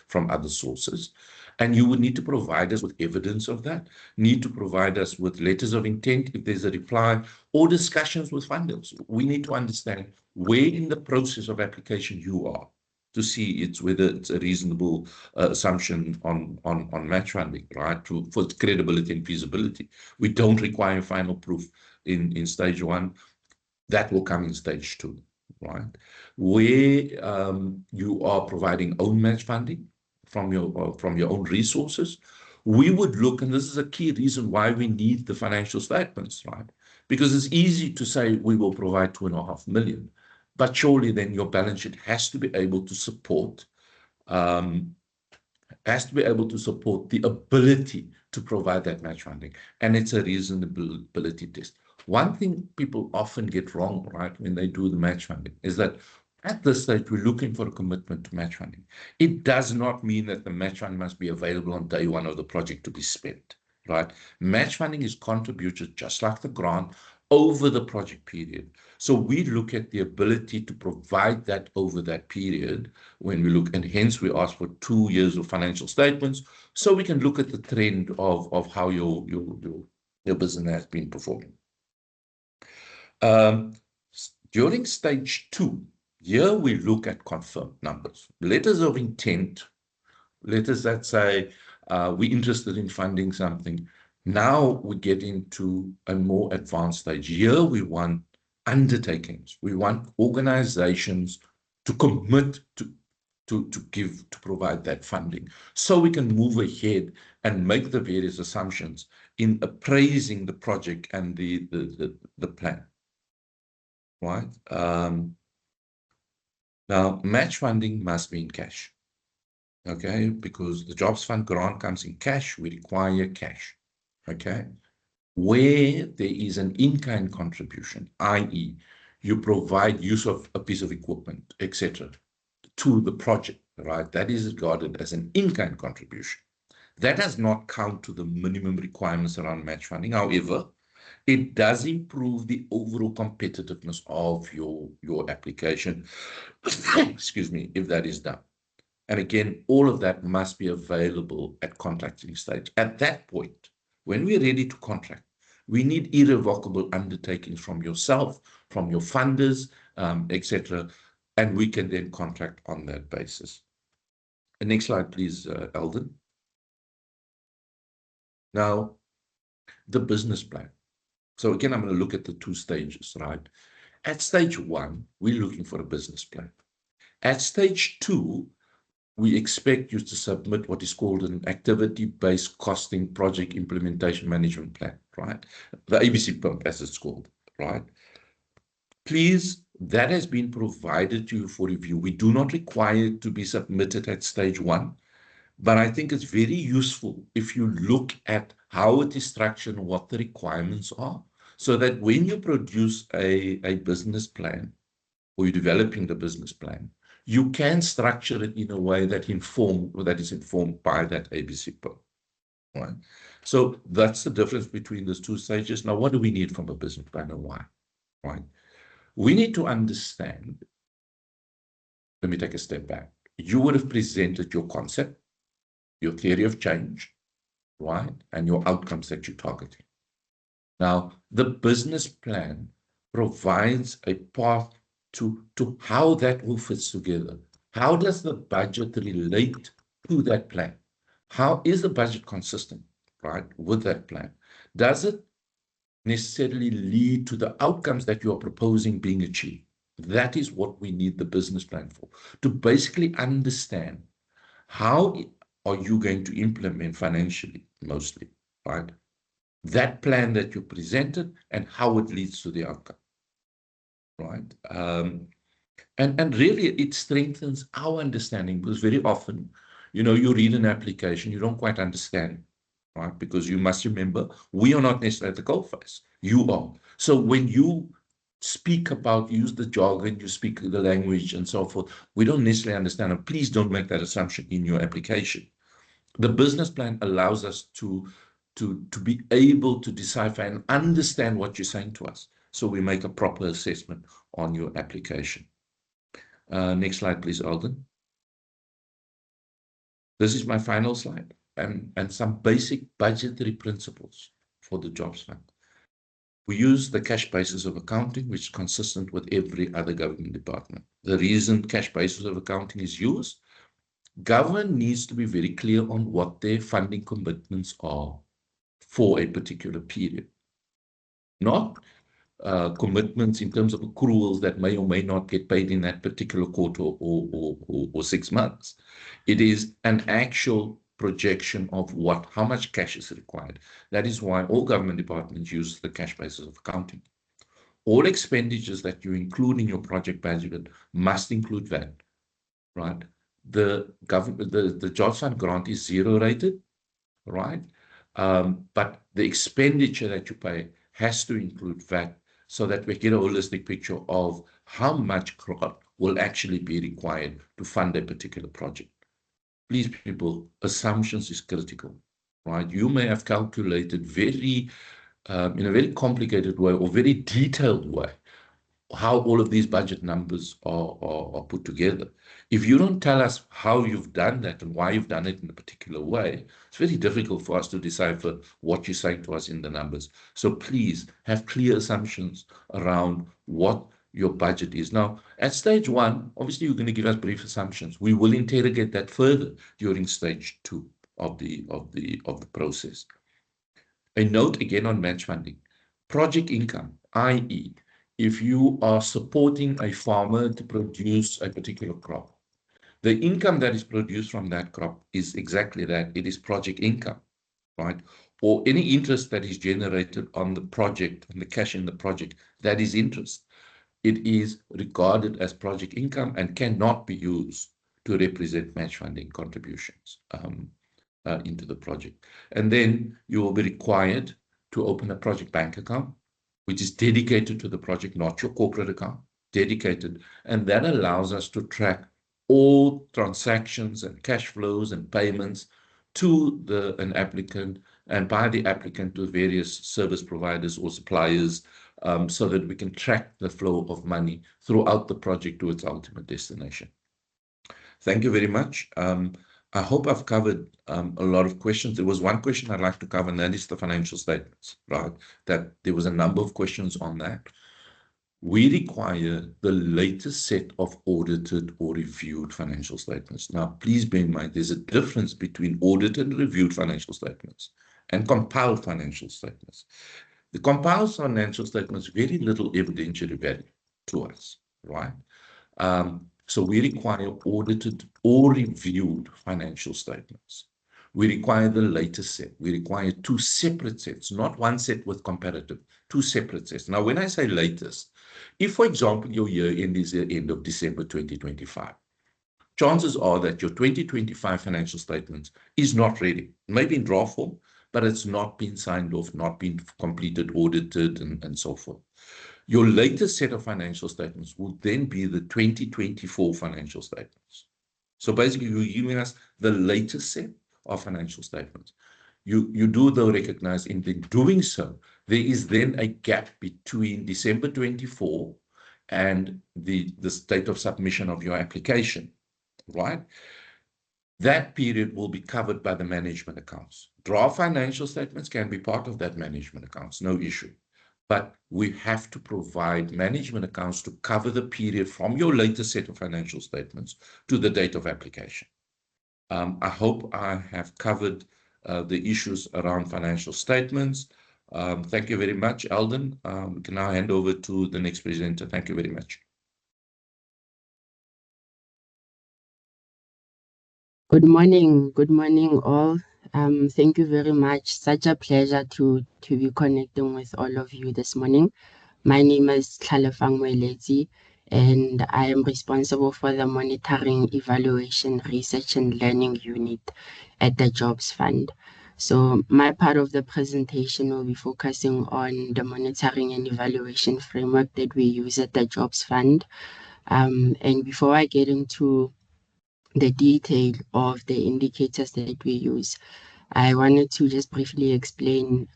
from other sources. And you would need to provide us with evidence of that, need to provide us with letters of intent if there's a reply, or discussions with funders. We need to understand where in the process of application you are to see whether it's a reasonable assumption on match funding, right, for credibility and feasibility. We don't require final proof in stage one. That will come in stage two, right? Where you are providing own match funding from your own resources, we would look, and this is a key reason why we need the financial statements, right? Because it's easy to say we will provide 2.5 million, but surely then your balance sheet has to be able to support the ability to provide that match funding, and it's a reasonability test. One thing people often get wrong, right, when they do the match funding is that at this stage, we're looking for a commitment to match funding. It does not mean that the match funding must be available on day one of the project to be spent, right? Match funding is contributed just like the grant over the project period. So we look at the ability to provide that over that period when we look, and hence we ask for 2 years of financial statements so we can look at the trend of how your business has been performing. During stage 2, here we look at confirmed numbers, letters of intent, letters that say we're interested in funding something. Now we get into a more advanced stage. Here we want undertakings. We want organizations to commit to provide that funding, so we can move ahead and make the various assumptions in appraising the project and the plan, right? Now, match funding must be in cash, okay? Because the Jobs Fund grant comes in cash, we require cash, okay? Where there is an in-kind contribution, i.e., you provide use of a piece of equipment, etc., to the project, right? That is regarded as an in-kind contribution. That does not count to the minimum requirements around match funding. However, it does improve the overall competitiveness of your application, excuse me, if that is done. And again, all of that must be available at contracting stage. At that point, when we're ready to contract, we need irrevocable undertakings from yourself, from your funders, etc., and we can then contract on that basis. The next slide, please, Eldon. Now, the business plan. So again, I'm going to look at the two stages, right? At stage one, we're looking for a business plan. At stage two, we expect you to submit what is called an activity-based costing project implementation management plan, right? The ABC PIMP, as it's called, right? Please, that has been provided to you for review. We do not require it to be submitted at stage one, but I think it's very useful if you look at how it is structured and what the requirements are, so that when you produce a business plan, or you're developing the business plan, you can structure it in a way that is informed by that ABC PIMP, right? So that's the difference between those two stages. Now, what do we need from a business plan and why, right? We need to understand, let me take a step back. You would have presented your concept, your theory of change, right? And your outcomes that you're targeting. Now, the business plan provides a path to how that all fits together. How does the budget relate to that plan? How is the budget consistent, right, with that plan? Does it necessarily lead to the outcomes that you are proposing being achieved? That is what we need the business plan for, to basically understand how are you going to implement financially, mostly, right, that plan that you presented and how it leads to the outcome, right? And really it strengthens our understanding, because very often, you read an application, you don't quite understand, right? Because you must remember, we are not necessarily at the coalface, you are. So when you speak about, use the jargon, you speak the language and so forth, we don't necessarily understand, and please don't make that assumption in your application. The business plan allows us to be able to decipher and understand what you're saying to us, so we make a proper assessment on your application. Next slide, please, Alden. This is my final slide, and some basic budgetary principles for the Jobs Fund. We use the cash basis of accounting, which is consistent with every other government department. The reason cash basis of accounting is used, government needs to be very clear on what their funding commitments are for a particular period. Not commitments in terms of accruals that may or may not get paid in that particular quarter or 6 months. It is an actual projection of how much cash is required. That is why all government departments use the cash basis of accounting. All expenditures that you include in your project budget must include that, right? The Jobs Fund grant is 0 rated, right? But the expenditure that you pay has to include VAT, so that we get a holistic picture of how much grant will actually be required to fund a particular project. Please, people, assumptions is critical, right? You may have calculated in a very complicated way or very detailed way how all of these budget numbers are put together. If you don't tell us how you've done that and why you've done it in a particular way, it's very difficult for us to decipher what you're saying to us in the numbers. So please have clear assumptions around what your budget is. Now, at stage one, obviously you're going to give us brief assumptions. We will interrogate that further during stage two of the process. A note again on match funding. Project income, i.e., if you are supporting a farmer to produce a particular crop, The income that is produced from that crop is exactly that. It is project income, right? Or any interest that is generated on the project, on the cash in the project, that is interest. It is regarded as project income and cannot be used to represent match funding contributions into the project. And then you will be required to open a project bank account, which is dedicated to the project, not your corporate account, dedicated. And that allows us to track all transactions and cash flows and payments to an applicant and by the applicant to various service providers or suppliers, so that we can track the flow of money throughout the project to its ultimate destination. Thank you very much. I hope I've covered a lot of questions. There was one question I'd like to cover, and that is the financial statements, right? That there was a number of questions on that. We require the latest set of audited or reviewed financial statements. Now, please bear in mind, there's a difference between audited and reviewed financial statements and compiled financial statements. The compiled financial statements, very little evidentiary value to us, right? So we require audited or reviewed financial statements. We require the latest set. We require two separate sets, not one set with comparative, two separate sets. Now, when I say latest, if, for example, your year end is the end of December 2025, chances are that your 2025 financial statements is not ready, maybe in draft form, but it's not been signed off, not been completed, audited, and so forth. Your latest set of financial statements will then be the 2024 financial statements. So basically, you're giving us the latest set of financial statements. You do, though, recognize in doing so, there is then a gap between December 24 and the date of submission of your application, right? That period will be covered by the management accounts. Draft financial statements can be part of that management accounts, no issue. But we have to provide management accounts to cover the period from your latest set of financial statements to the date of application. I hope I have covered the issues around financial statements. Thank you very much, Alden. We can now hand over to the next presenter. Thank you very much. Good morning all. Thank you very much. Such a pleasure to be connecting with all of you this morning. My name is Tlhalefang Moeletsi, and I am responsible for the Monitoring, Evaluation, Research and Learning Unit at the Jobs Fund. So my part of the presentation will be focusing on the monitoring and evaluation framework that we use at the Jobs Fund. And before I get into the detail of the indicators that we use, I wanted to just briefly explain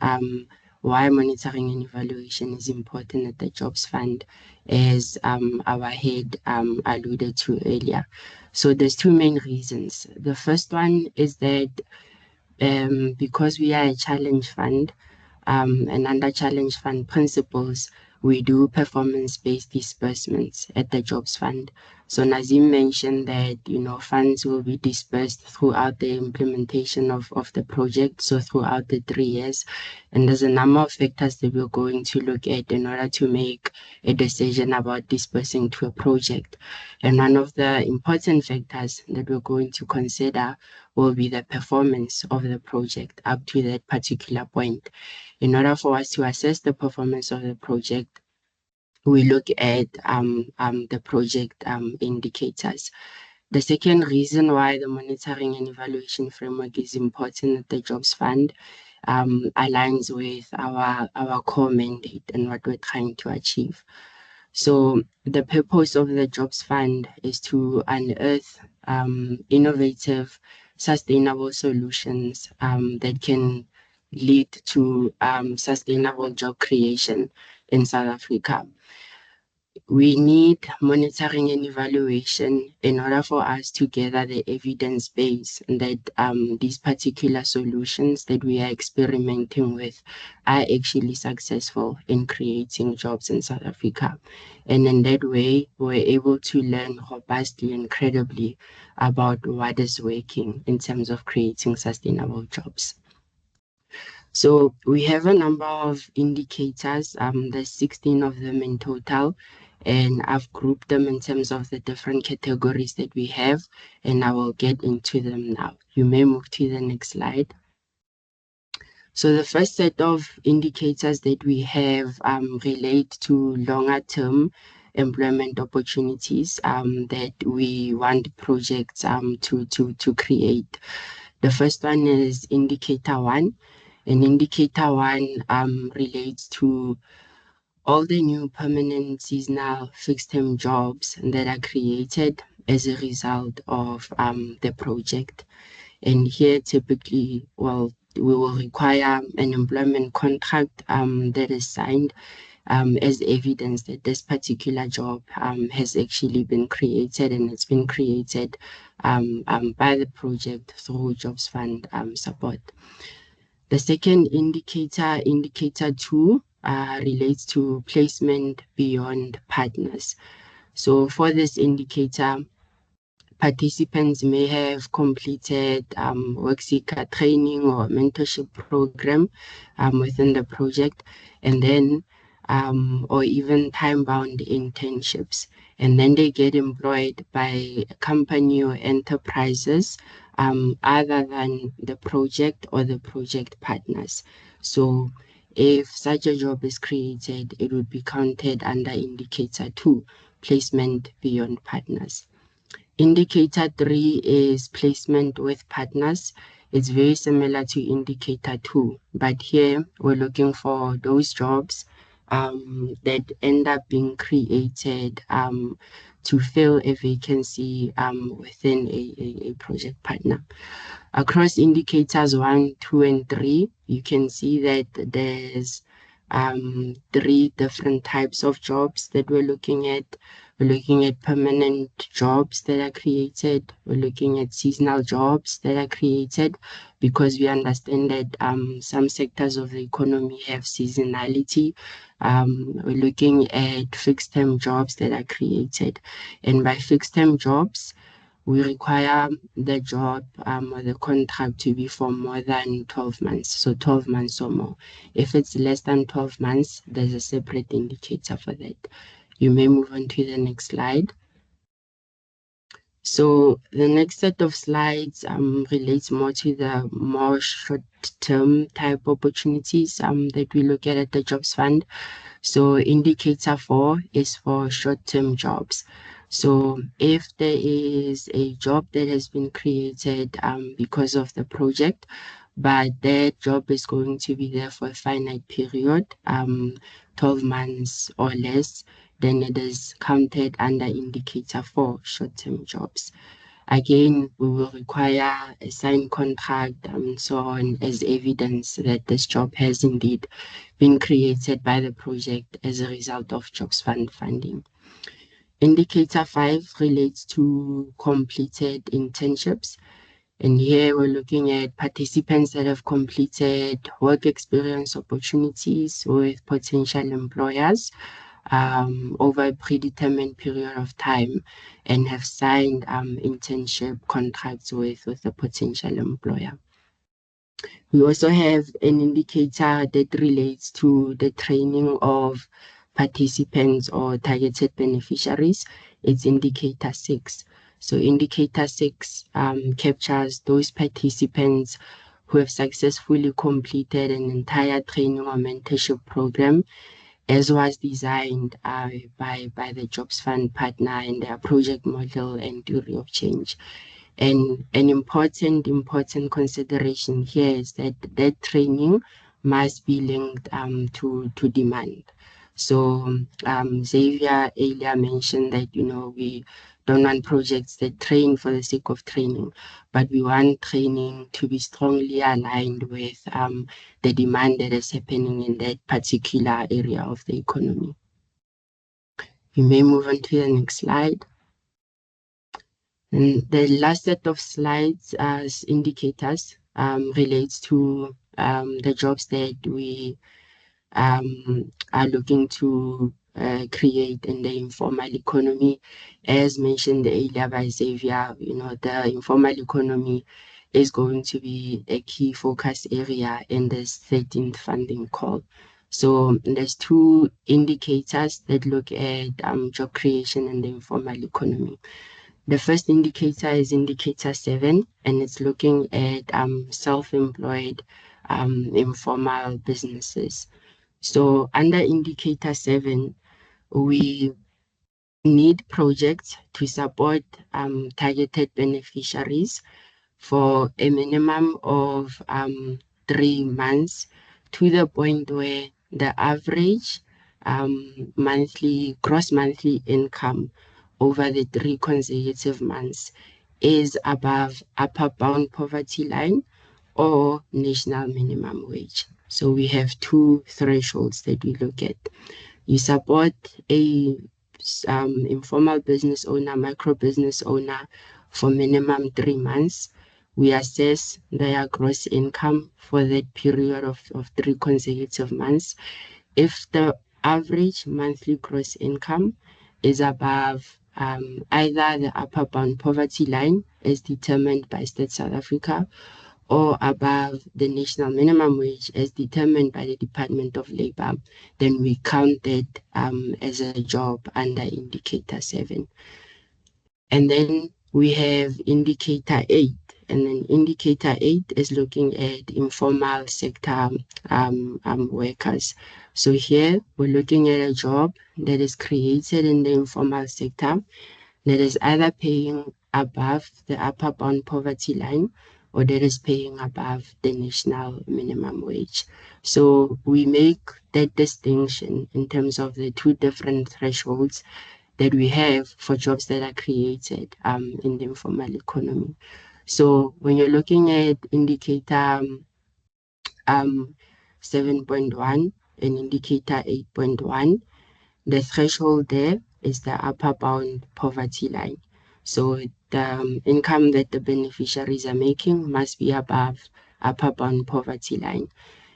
why monitoring and evaluation is important at the Jobs Fund, as our head alluded to earlier. So there's two main reasons. The first one is that because we are a challenge fund, and under challenge fund principles, we do performance-based disbursements at the Jobs Fund. So Nazim mentioned that, funds will be dispersed throughout the implementation of the project, so throughout the 3 years. And there's a number of factors that we're going to look at in order to make a decision about dispersing to a project. And one of the important factors that we're going to consider will be the performance of the project up to that particular point. In order for us to assess the performance of the project, we look at the project indicators. The second reason why the monitoring and evaluation framework is important at the Jobs Fund aligns with our core mandate and what we're trying to achieve. So the purpose of the Jobs Fund is to unearth innovative, sustainable solutions that can lead to sustainable job creation in South Africa. We need monitoring and evaluation in order for us to gather the evidence base that these particular solutions that we are experimenting with are actually successful in creating jobs in South Africa. And in that way, we're able to learn robustly and credibly about what is working in terms of creating sustainable jobs. So we have a number of indicators, there's 16 of them in total, and I've grouped them in terms of the different categories that we have, and I will get into them now. You may move to the next slide. So the first set of indicators that we have relate to longer term employment opportunities that we want projects to create. The first one is indicator 1, and indicator 1 relates to all the new permanent seasonal fixed term jobs that are created as a result of the project. And here typically, well, we will require an employment contract that is signed as evidence that this particular job has actually been created, and it's been created by the project through Jobs Fund support. The second indicator, indicator 2, relates to placement beyond partners. So for this indicator, participants may have completed work seeker training or mentorship program within the project, and then or even time-bound internships, and then they get employed by a company or enterprises other than the project or the project partners. So if such a job is created, it would be counted under indicator 2, placement beyond partners. Indicator 3 is placement with partners. It's very similar to indicator 2, but here we're looking for those jobs that end up being created to fill a vacancy within a project partner. Across indicators 1, 2, and 3, you can see that there's 3 different types of jobs that we're looking at. We're looking at permanent jobs that are created. We're looking at seasonal jobs that are created, because we understand that some sectors of the economy have seasonality. We're looking at fixed-term jobs that are created. And by fixed-term jobs, we require the job or the contract to be for more than 12 months, so 12 months or more. If it's less than 12 months, there's a separate indicator for that. You may move on to the next slide. So the next set of slides relates more to the more short-term type opportunities that we look at the Jobs Fund. So indicator 4 is for short-term jobs. So if there is a job that has been created because of the project, but that job is going to be there for a finite period, 12 months or less, then it is counted under indicator 4, short-term jobs. Again, we will require a signed contract and so on as evidence that this job has indeed been created by the project as a result of Jobs Fund funding. Indicator 5 relates to completed internships. And here we're looking at participants that have completed work experience opportunities with potential employers over a predetermined period of time and have signed internship contracts with a potential employer. We also have an indicator that relates to the training of participants or targeted beneficiaries. It's indicator 6. So indicator 6 captures those participants who have successfully completed an entire training or mentorship program as was designed by the Jobs Fund partner and their project model and theory of change. And an important consideration here is that that training must be linked to demand. So Xavier earlier mentioned that, we don't want projects that train for the sake of training, but we want training to be strongly aligned with the demand that is happening in that particular area of the economy. You may move on to the next slide. And the last set of slides as indicators relates to the jobs that we are looking to create in the informal economy. As mentioned earlier by Xavier, the informal economy is going to be a key focus area in this 13th funding call. So there's two indicators that look at job creation in the informal economy. The first indicator is indicator 7, and it's looking at self-employed informal businesses. So under indicator 7, we need projects to support targeted beneficiaries for a minimum of 3 months, to the point where the average gross monthly income over the 3 consecutive months is above upper bound poverty line or national minimum wage. So we have two thresholds that we look at. You support a informal business owner, micro business owner for minimum 3 months. We assess their gross income for that period of 3 consecutive months. If the average monthly gross income is above either the upper bound poverty line as determined by State South Africa, or above the national minimum wage as determined by the Department of Labor, then we count that as a job under indicator 7. And then we have indicator 8, and then indicator 8 is looking at informal sector workers. So here we're looking at a job that is created in the informal sector that is either paying above the upper bound poverty line or that is paying above the national minimum wage. So we make that distinction in terms of the two different thresholds that we have for jobs that are created in the informal economy. So when you're looking at indicator 7.1 and indicator 8.1, the threshold there is the upper bound poverty line. So the income that the beneficiaries are making must be above upper bound poverty line.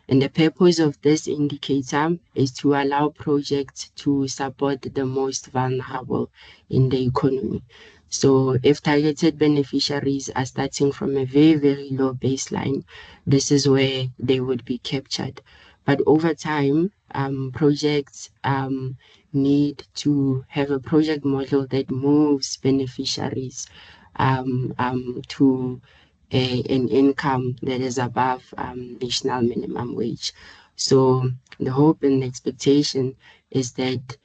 And the purpose of this indicator is to allow projects to support the most vulnerable in the economy. So if targeted beneficiaries are starting from a very, very low baseline, this is where they would be captured. But over time, projects need to have a project model that moves beneficiaries to an income that is above national minimum wage. So the hope and expectation is that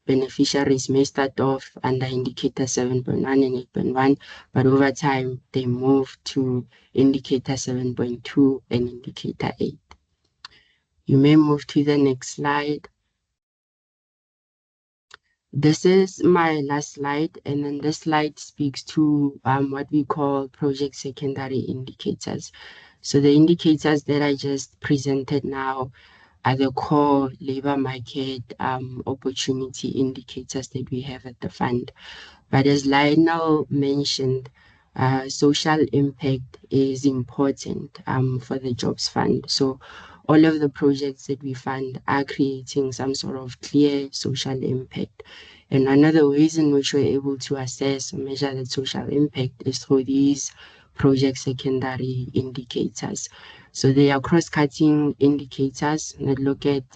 beneficiaries may start off under indicator 7.1 and 8.1, but over time they move to indicator 7.2 and indicator 8. You may move to the next slide. This is my last slide, and then this slide speaks to what we call project secondary indicators. So the indicators that I just presented now are the core labor market opportunity indicators that we have at the fund. But as Lionel mentioned, social impact is important for the Jobs Fund. So all of the projects that we fund are creating some sort of clear social impact. And one of the ways in which we're able to assess or measure that social impact is through these project secondary indicators. So they are cross-cutting indicators that look at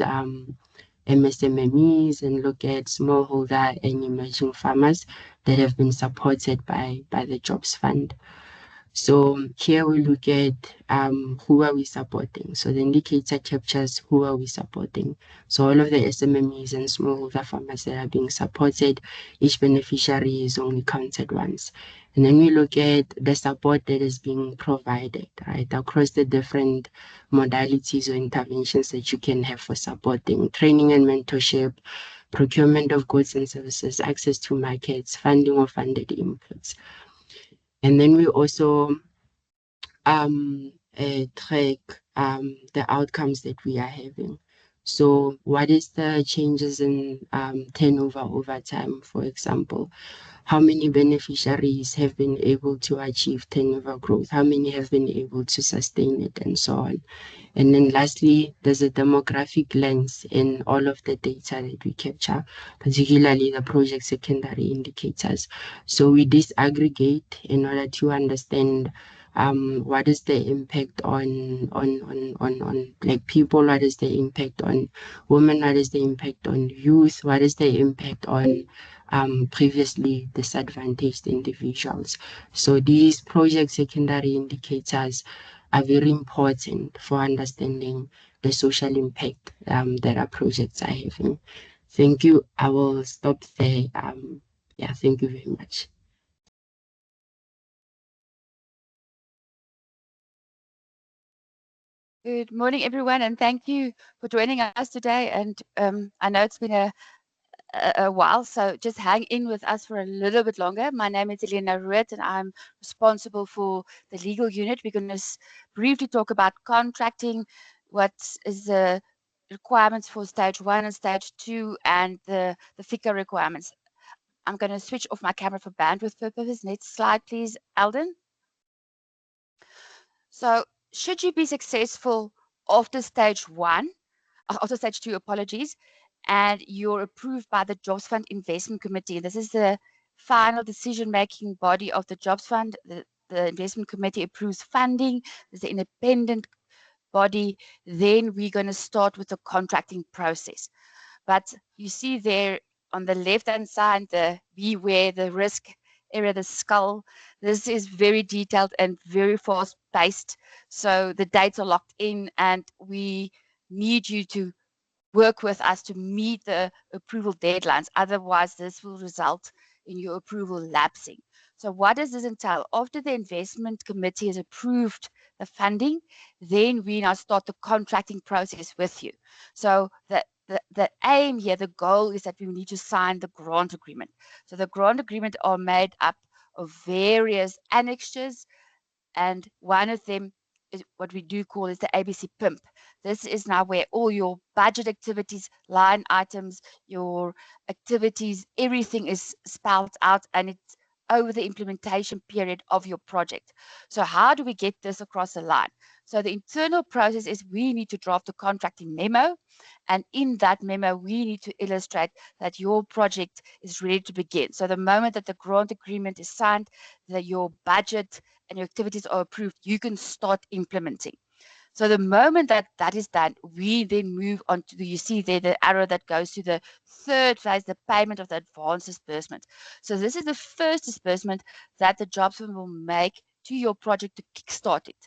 MSMEs and look at smallholder and emerging farmers that have been supported by the Jobs Fund. So here we look at who are we supporting. So the indicator captures who are we supporting. So all of the SMMEs and smallholder farmers that are being supported, each beneficiary is only counted once. And then we look at the support that is being provided, right, across the different modalities or interventions that you can have for supporting training and mentorship, procurement of goods and services, access to markets, funding of funded inputs. And then we also track the outcomes that we are having. So what is the changes in turnover over time, for example? How many beneficiaries have been able to achieve turnover growth? How many have been able to sustain it, and so on? And then lastly, there's a demographic lens in all of the data that we capture, particularly the project secondary indicators. So we disaggregate in order to understand What is the impact on Black people? What is the impact on women? What is the impact on youth? What is the impact on previously disadvantaged individuals? So these project secondary indicators are very important for understanding the social impact that our projects are having. Thank you. I will stop there. Yeah, thank you very much. Good morning, everyone, and thank you for joining us today. And I know it's been a while, so just hang in with us for a little bit longer. My name is Elena Ruet, and I'm responsible for the legal unit. We're going to briefly talk about contracting, what is the requirements for stage 1 and stage 2, and the FICA requirements. I'm going to switch off my camera for bandwidth purposes. Next slide, please, Alden. So should you be successful after stage 1, after stage 2, apologies, and you're approved by the Jobs Fund Investment Committee, this is the final decision-making body of the Jobs Fund. The Investment Committee approves funding. There's the independent body. Then we're going to start with the contracting process. But you see there on the left-hand side, the beware, the risk area, the skull. This is very detailed and very fast-paced. So the dates are locked in, and we need you to work with us to meet the approval deadlines. Otherwise, this will result in your approval lapsing. So what does this entail? After the investment committee has approved the funding, then we now start the contracting process with you. So the aim here, the goal is that we need to sign the grant agreement. So the grant agreement are made up of various annexures, and one of them is what we do call is the ABC PIMP. This is now where all your budget activities, line items, your activities, everything is spelled out, and it's over the implementation period of your project. So how do we get this across the line? So the internal process is we need to draft a contracting memo, and in that memo, we need to illustrate that your project is ready to begin. So the moment that the grant agreement is signed, that your budget and your activities are approved, you can start implementing. So the moment that that is done, we then move on to you see there the arrow that goes to the third phase, the payment of the advance disbursement. So this is the first disbursement that the Jobs Fund will make to your project to kickstart it,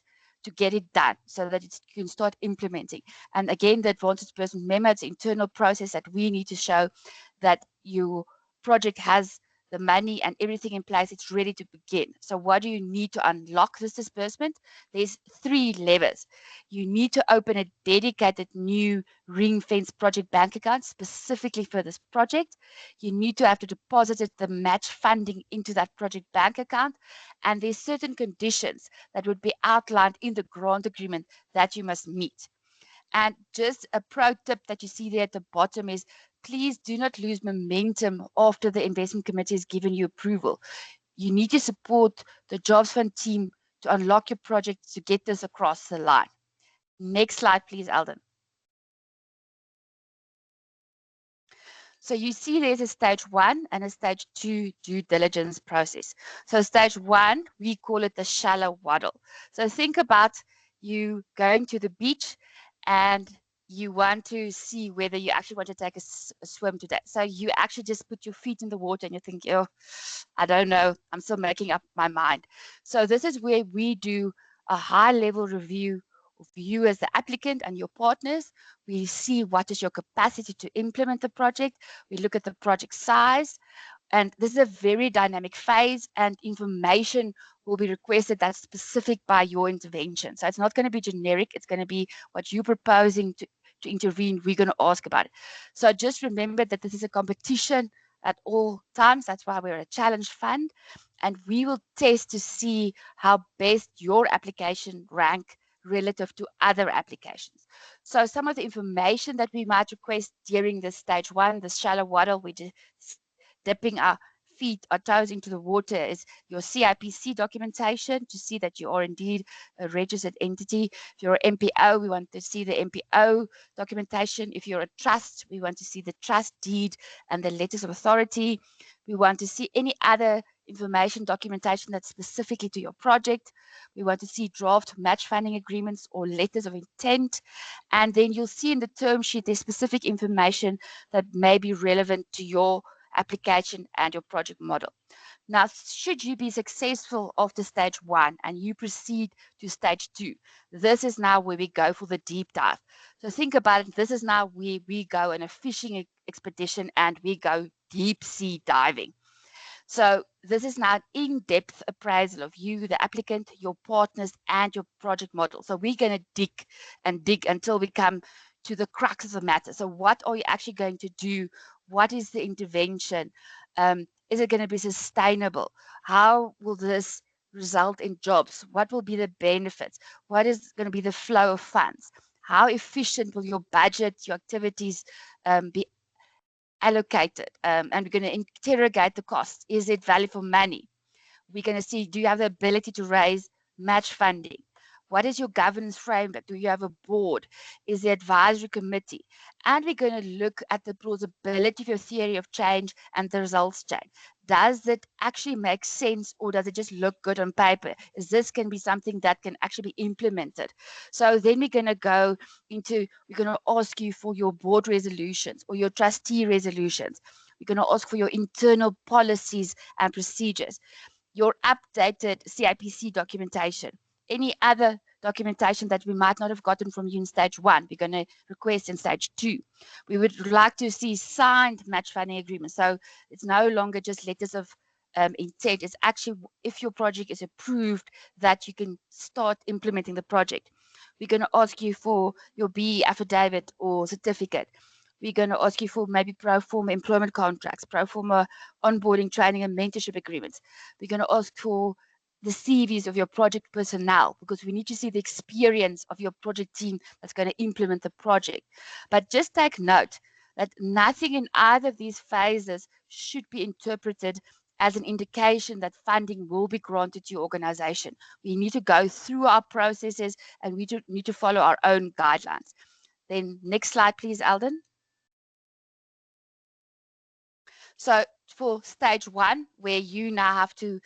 to get it done so that you can start implementing. And again, the advance disbursement memo, it's an internal process that we need to show that your project has the money and everything in place, it's ready to begin. So what do you need to unlock this disbursement? There's 3 levers. You need to open a dedicated new ring-fence project bank account specifically for this project. You need to have to deposit the match funding into that project bank account. And there's certain conditions that would be outlined in the grant agreement that you must meet. And just a pro tip that you see there at the bottom is please do not lose momentum after the investment committee has given you approval. You need to support the Jobs Fund team to unlock your project to get this across the line. Next slide, please, Alden. So you see there's a stage 1 and a stage 2 due diligence process. So stage 1, we call it the shallow waddle. So think about you going to the beach and you want to see whether you actually want to take a swim today. So you actually just put your feet in the water and you think, oh, I don't know, I'm still making up my mind. So this is where we do a high-level review of you as the applicant and your partners. We see what is your capacity to implement the project. We look at the project size. And this is a very dynamic phase, and information will be requested that's specific by your intervention. So it's not going to be generic. It's going to be what you're proposing to intervene. We're going to ask about it. So just remember that this is a competition at all times. That's why we're a challenge fund. And we will test to see how best your application rank relative to other applications. So some of the information that we might request during this stage 1, the shallow water, we just dipping our feet, our toes into the water, is your CIPC documentation to see that you are indeed a registered entity. If you're an MPO, we want to see the MPO documentation. If you're a trust, we want to see the trust deed and the letters of authority. We want to see any other information documentation that's specifically to your project. We want to see draft match funding agreements or letters of intent. And then you'll see in the term sheet, there's specific information that may be relevant to your application and your project model. Now, should you be successful after stage 1 and you proceed to stage 2, this is now where we go for the deep dive. So think about it. This is now where we go on a fishing expedition and we go deep sea diving. So this is now an in-depth appraisal of you, the applicant, your partners, and your project model. So we're going to dig and dig until we come to the crux of the matter. So what are you actually going to do? What is the intervention? Is it going to be sustainable? How will this result in jobs? What will be the benefits? What is going to be the flow of funds? How efficient will your budget, your activities be allocated? And we're going to interrogate the costs. Is it value for money? We're going to see, do you have the ability to raise match funding? What is your governance framework? Do you have a board? Is the advisory committee? And we're going to look at the plausibility of your theory of change and the results chain. Does it actually make sense, or does it just look good on paper? Is this can be something that can actually be implemented? So then we're going to go into, we're going to ask you for your board resolutions or your trustee resolutions. We're going to ask for your internal policies and procedures, your updated CIPC documentation, any other documentation that we might not have gotten from you in stage 1, we're going to request in stage 2. We would like to see signed match funding agreements. So it's no longer just letters of intent. It's actually, if your project is approved, that you can start implementing the project. We're going to ask you for your BE affidavit or certificate. We're going to ask you for maybe pro forma employment contracts, pro forma onboarding, training, and mentorship agreements. We're going to ask for the CVs of your project personnel, because we need to see the experience of your project team that's going to implement the project. But just take note that nothing in either of these phases should be interpreted as an indication that funding will be granted to your organization. We need to go through our processes and we need to follow our own guidelines. Then next slide, please, Alden. So for stage 1, where you now have to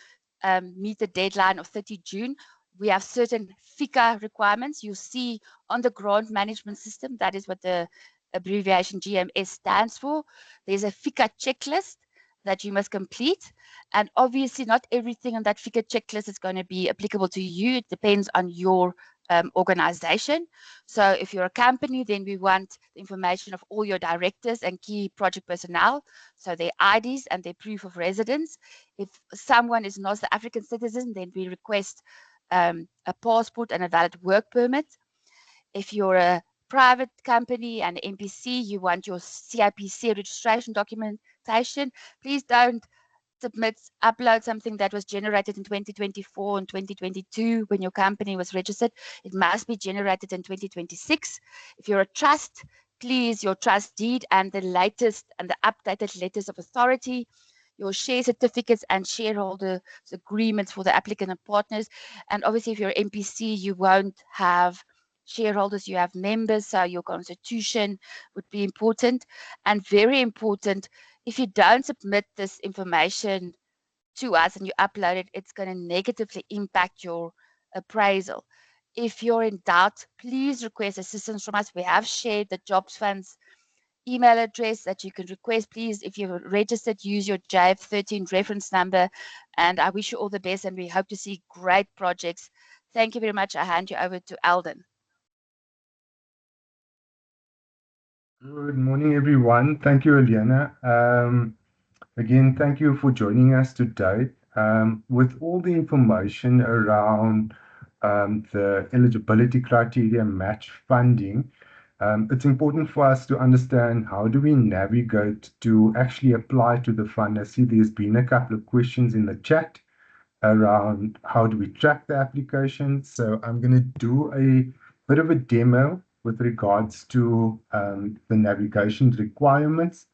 meet the deadline of 30 June, we have certain FICA requirements. You see on the grant management system, that is what the abbreviation GMS stands for. There's a FICA checklist that you must complete. And obviously not everything on that FICA checklist is going to be applicable to you. It depends on your organization. So if you're a company, then we want the information of all your directors and key project personnel, so their IDs and their proof of residence. If someone is not the African citizen, then we request a passport and a valid work permit. If you're a private company and MPC, you want your CIPC registration documentation. Please don't upload something that was generated in 2024 and 2022 when your company was registered. It must be generated in 2026. If you're a trust, please, your trust deed and the latest and the updated letters of authority, your share certificates and shareholder agreements for the applicant and partners. And obviously, if you're MPC, you won't have shareholders, you have members, so your constitution would be important. And very important, if you don't submit this information to us and you upload it, it's going to negatively impact your appraisal. If you're in doubt, please request assistance from us. We have shared the Jobs Fund's email address that you can request. Please, if you're registered, use your JF13 reference number. And I wish you all the best, and we hope to see great projects. Thank you very much. I hand you over to Alden. Good morning, everyone. Thank you, Eliana. Again, thank you for joining us today. With all the information around the eligibility criteria match funding, it's important for us to understand how do we navigate to actually apply to the fund. I see there's been a couple of questions in the chat around how do we track the application. So I'm going to do a bit of a demo with regards to the navigation requirements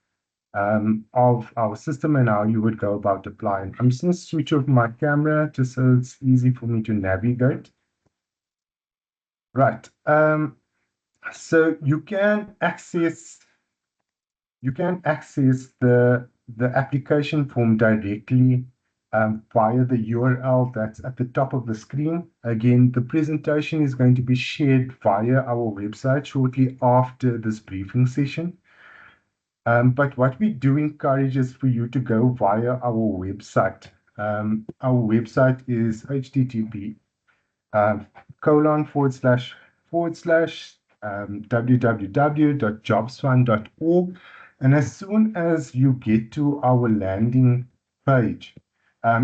of our system and how you would go about applying. I'm just going to switch off my camera just so it's easy for me to navigate. Right. So you can access the application form directly via the URL that's at the top of the screen. Again, the presentation is going to be shared via our website shortly after this briefing session. But what we do encourage is for you to go via our website. Our website is http www.jobsfund.org. And as soon as you get to our landing page,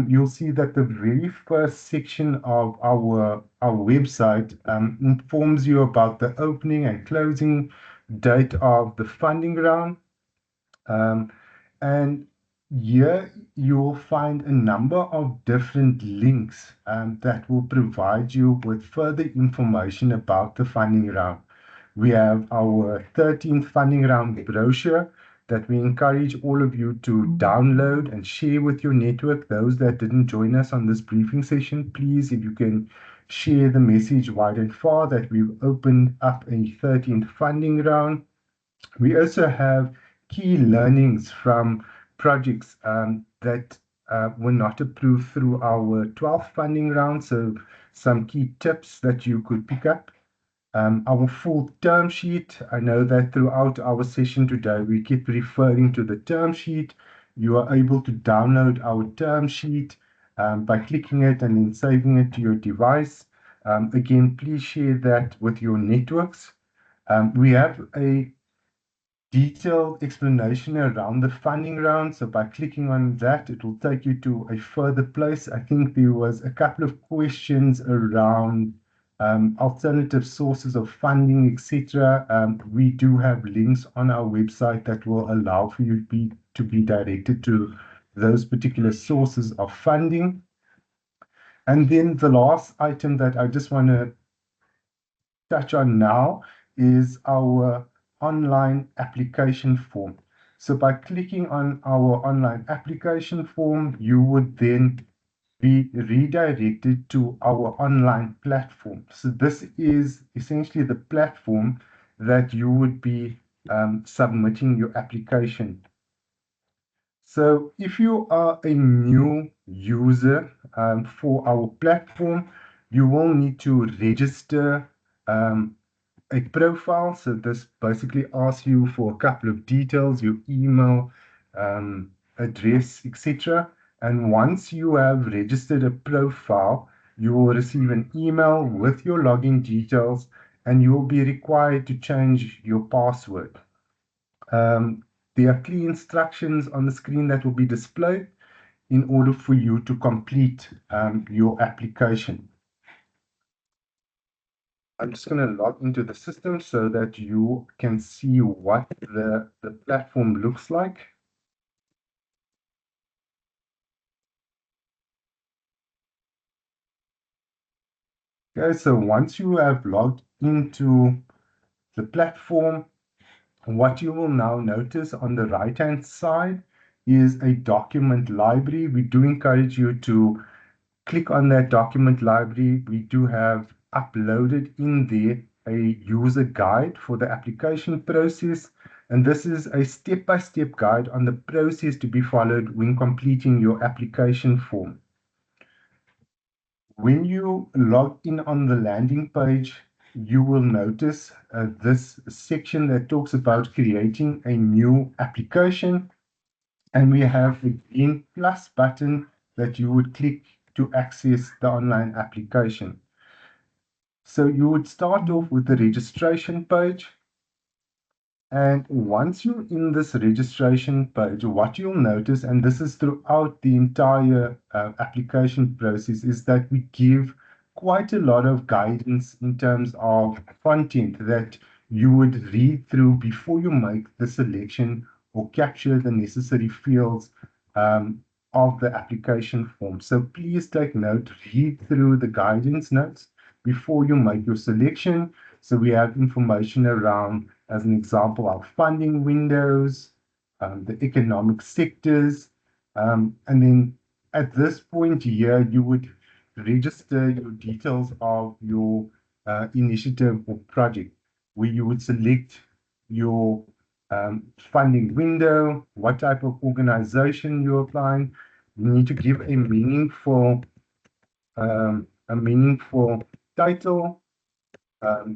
you'll see that the very first section of our website informs you about the opening and closing date of the funding round. And here you will find a number of different links that will provide you with further information about the funding round. We have our 13th funding round brochure that we encourage all of you to download and share with your network. Those that didn't join us on this briefing session, please, if you can share the message wide and far that we've opened up a 13th funding round. We also have key learnings from projects that were not approved through our 12th funding round. So some key tips that you could pick up. Our full term sheet. I know that throughout our session today, we keep referring to the term sheet. You are able to download our term sheet by clicking it and then saving it to your device. Again, please share that with your networks. We have a detailed explanation around the funding round. So by clicking on that, it will take you to a further place. I think there was a couple of questions around alternative sources of funding, etc. We do have links on our website that will allow for you to be directed to those particular sources of funding. And then the last item that I just want to touch on now is our online application form. So by clicking on our online application form, you would then be redirected to our online platform. So this is essentially the platform that you would be submitting your application. So if you are a new user for our platform, you will need to register a profile. So this basically asks you for a couple of details, your email, address, etc. And once you have registered a profile, you will receive an email with your login details, and you will be required to change your password. There are clear instructions on the screen that will be displayed in order for you to complete your application. I'm just going to log into the system so that you can see what the platform looks like. Okay, so once you have logged into the platform, what you will now notice on the right-hand side is a document library. We do encourage you to click on that document library. We do have uploaded in there a user guide for the application process. And this is a step-by-step guide on the process to be followed when completing your application form. When you log in on the landing page, you will notice this section that talks about creating a new application. And we have a green plus button that you would click to access the online application. So you would start off with the registration page. And once you're in this registration page, what you'll notice, and this is throughout the entire application process, is that we give quite a lot of guidance in terms of content that you would read through before you make the selection or capture the necessary fields of the application form. So please take note, read through the guidance notes before you make your selection. So we have information around, as an example, our funding windows, the economic sectors, and then at this point here, you would register your details of your initiative or project, where you would select your funding window, what type of organization you're applying. You need to give a meaningful title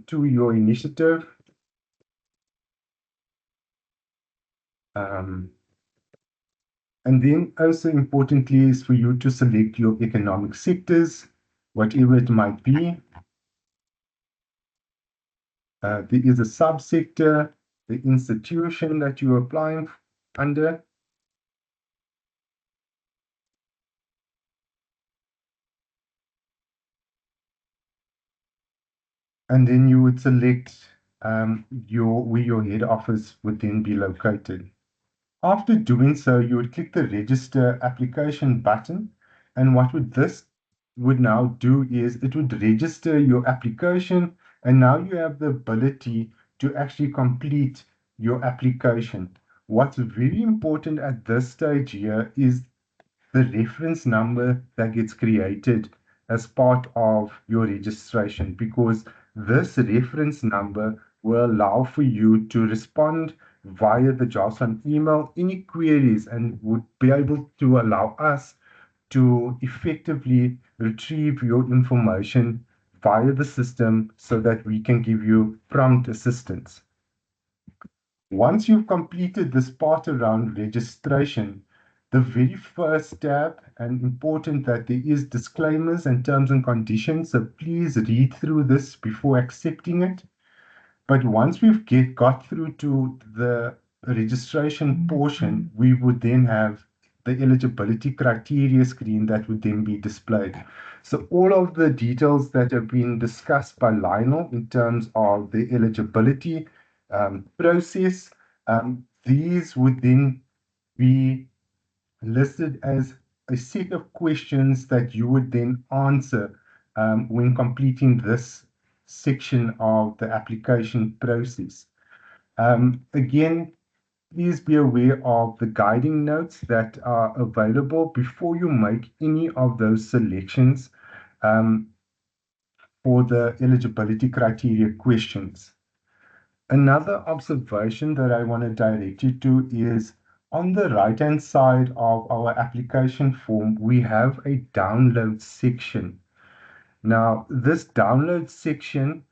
to your initiative. And then also importantly is for you to select your economic sectors, whatever it might be. There is a subsector, the institution that you're applying under. And then you would select where your head office would then be located. After doing so, you would click the register application button. And what this would now do is it would register your application. And now you have the ability to actually complete your application. What's very important at this stage here is the reference number that gets created as part of your registration, because this reference number will allow for you to respond via the JobSpan email any queries and would be able to allow us to effectively retrieve your information via the system so that we can give you prompt assistance. Once you've completed this part around registration, the very first tab, and important that there is disclaimers and terms and conditions, so please read through this before accepting it. But once we've got through to the registration portion, we would then have the eligibility criteria screen that would then be displayed. So all of the details that have been discussed by Lionel in terms of the eligibility process, these would then be listed as a set of questions that you would then answer when completing this section of the application process. Again, please be aware of the guiding notes that are available before you make any of those selections for the eligibility criteria questions. Another observation that I want to direct you to is on the right-hand side of our application form, we have a download section. Now, this download section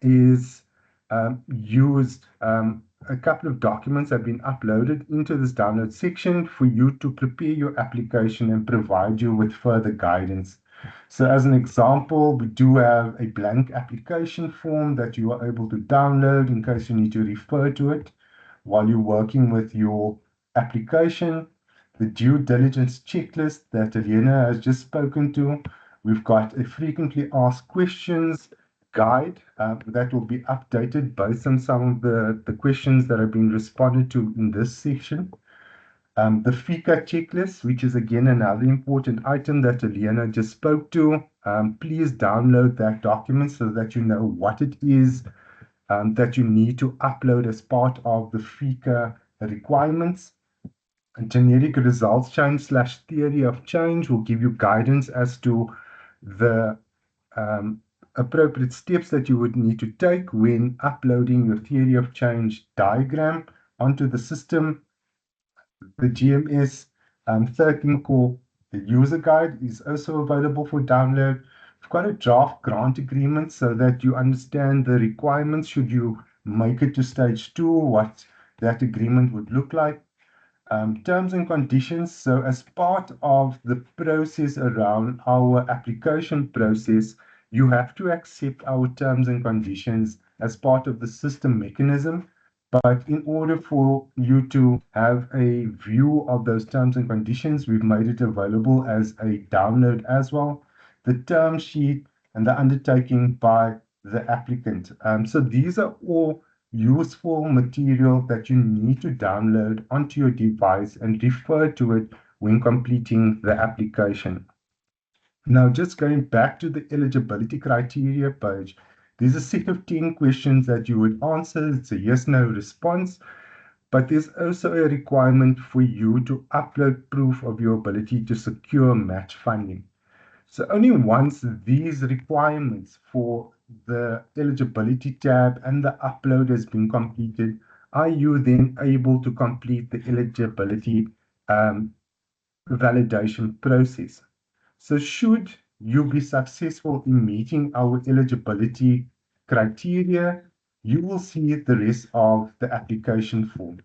is used, a couple of documents have been uploaded into this download section for you to prepare your application and provide you with further guidance. So as an example, we do have a blank application form that you are able to download in case you need to refer to it while you're working with your application. The due diligence checklist that Elena has just spoken to. We've got a frequently asked questions guide that will be updated based on some of the questions that have been responded to in this section. The FICA checklist, which is again another important item that Elena just spoke to. Please download that document so that you know what it is that you need to upload as part of the FICA requirements. A generic results change / theory of change will give you guidance as to the appropriate steps that you would need to take when uploading your theory of change diagram onto the system. The GMS 13 core user guide is also available for download. We've got a draft grant agreement so that you understand the requirements should you make it to stage 2, what that agreement would look like. Terms and conditions. So as part of the process around our application process, you have to accept our terms and conditions as part of the system mechanism. But in order for you to have a view of those terms and conditions, we've made it available as a download as well. The term sheet and the undertaking by the applicant. So these are all useful material that you need to download onto your device and refer to it when completing the application. Now, just going back to the eligibility criteria page, there's a set of 10 questions that you would answer. It's a yes/no response, but there's also a requirement for you to upload proof of your ability to secure match funding. So only once these requirements for the eligibility tab and the upload has been completed, are you then able to complete the eligibility validation process. So should you be successful in meeting our eligibility criteria, you will see the rest of the application form,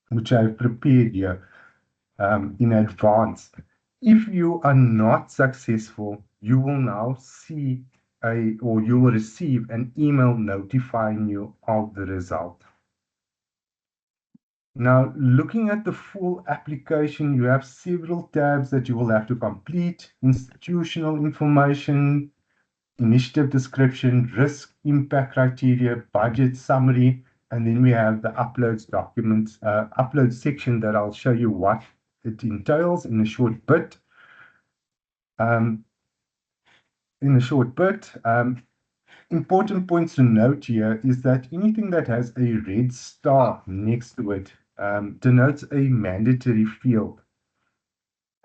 which I've prepared here in advance. If you are not successful, you will now see or you will receive an email notifying you of the result. Now, looking at the full application, you have several tabs that you will have to complete: institutional information, initiative description, risk impact criteria, budget summary, and then we have the upload section that I'll show you what it entails in a short bit. Important points to note here is that anything that has a red star next to it denotes a mandatory field.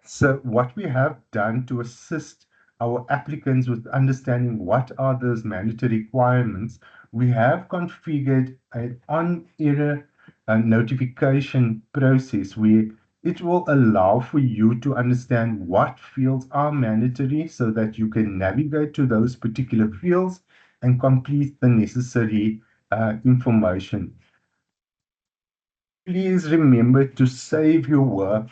So what we have done to assist our applicants with understanding what are those mandatory requirements, we have configured an on-error notification process where it will allow for you to understand what fields are mandatory so that you can navigate to those particular fields and complete the necessary information. Please remember to save your work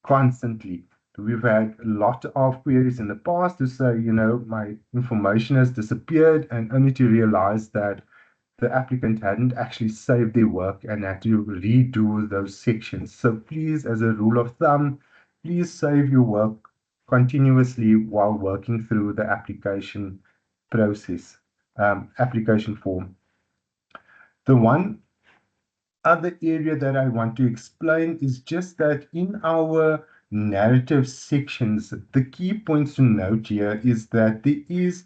constantly. We've had a lot of queries in the past to say, my information has disappeared, and only to realize that the applicant hadn't actually saved their work and had to redo those sections. So please, as a rule of thumb, please save your work continuously while working through the application process, application form. The one other area that I want to explain is just that in our narrative sections, the key points to note here is that there is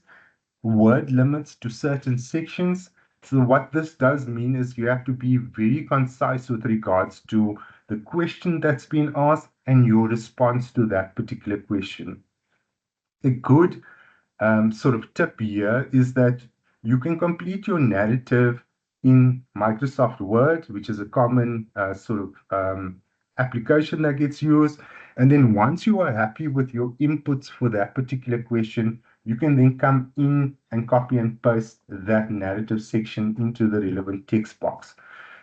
word limits to certain sections. So what this does mean is you have to be very concise with regards to the question that's been asked and your response to that particular question. A good sort of tip here is that you can complete your narrative in Microsoft Word, which is a common application that gets used. And then once you are happy with your inputs for that particular question, you can then come in and copy and paste that narrative section into the relevant text box.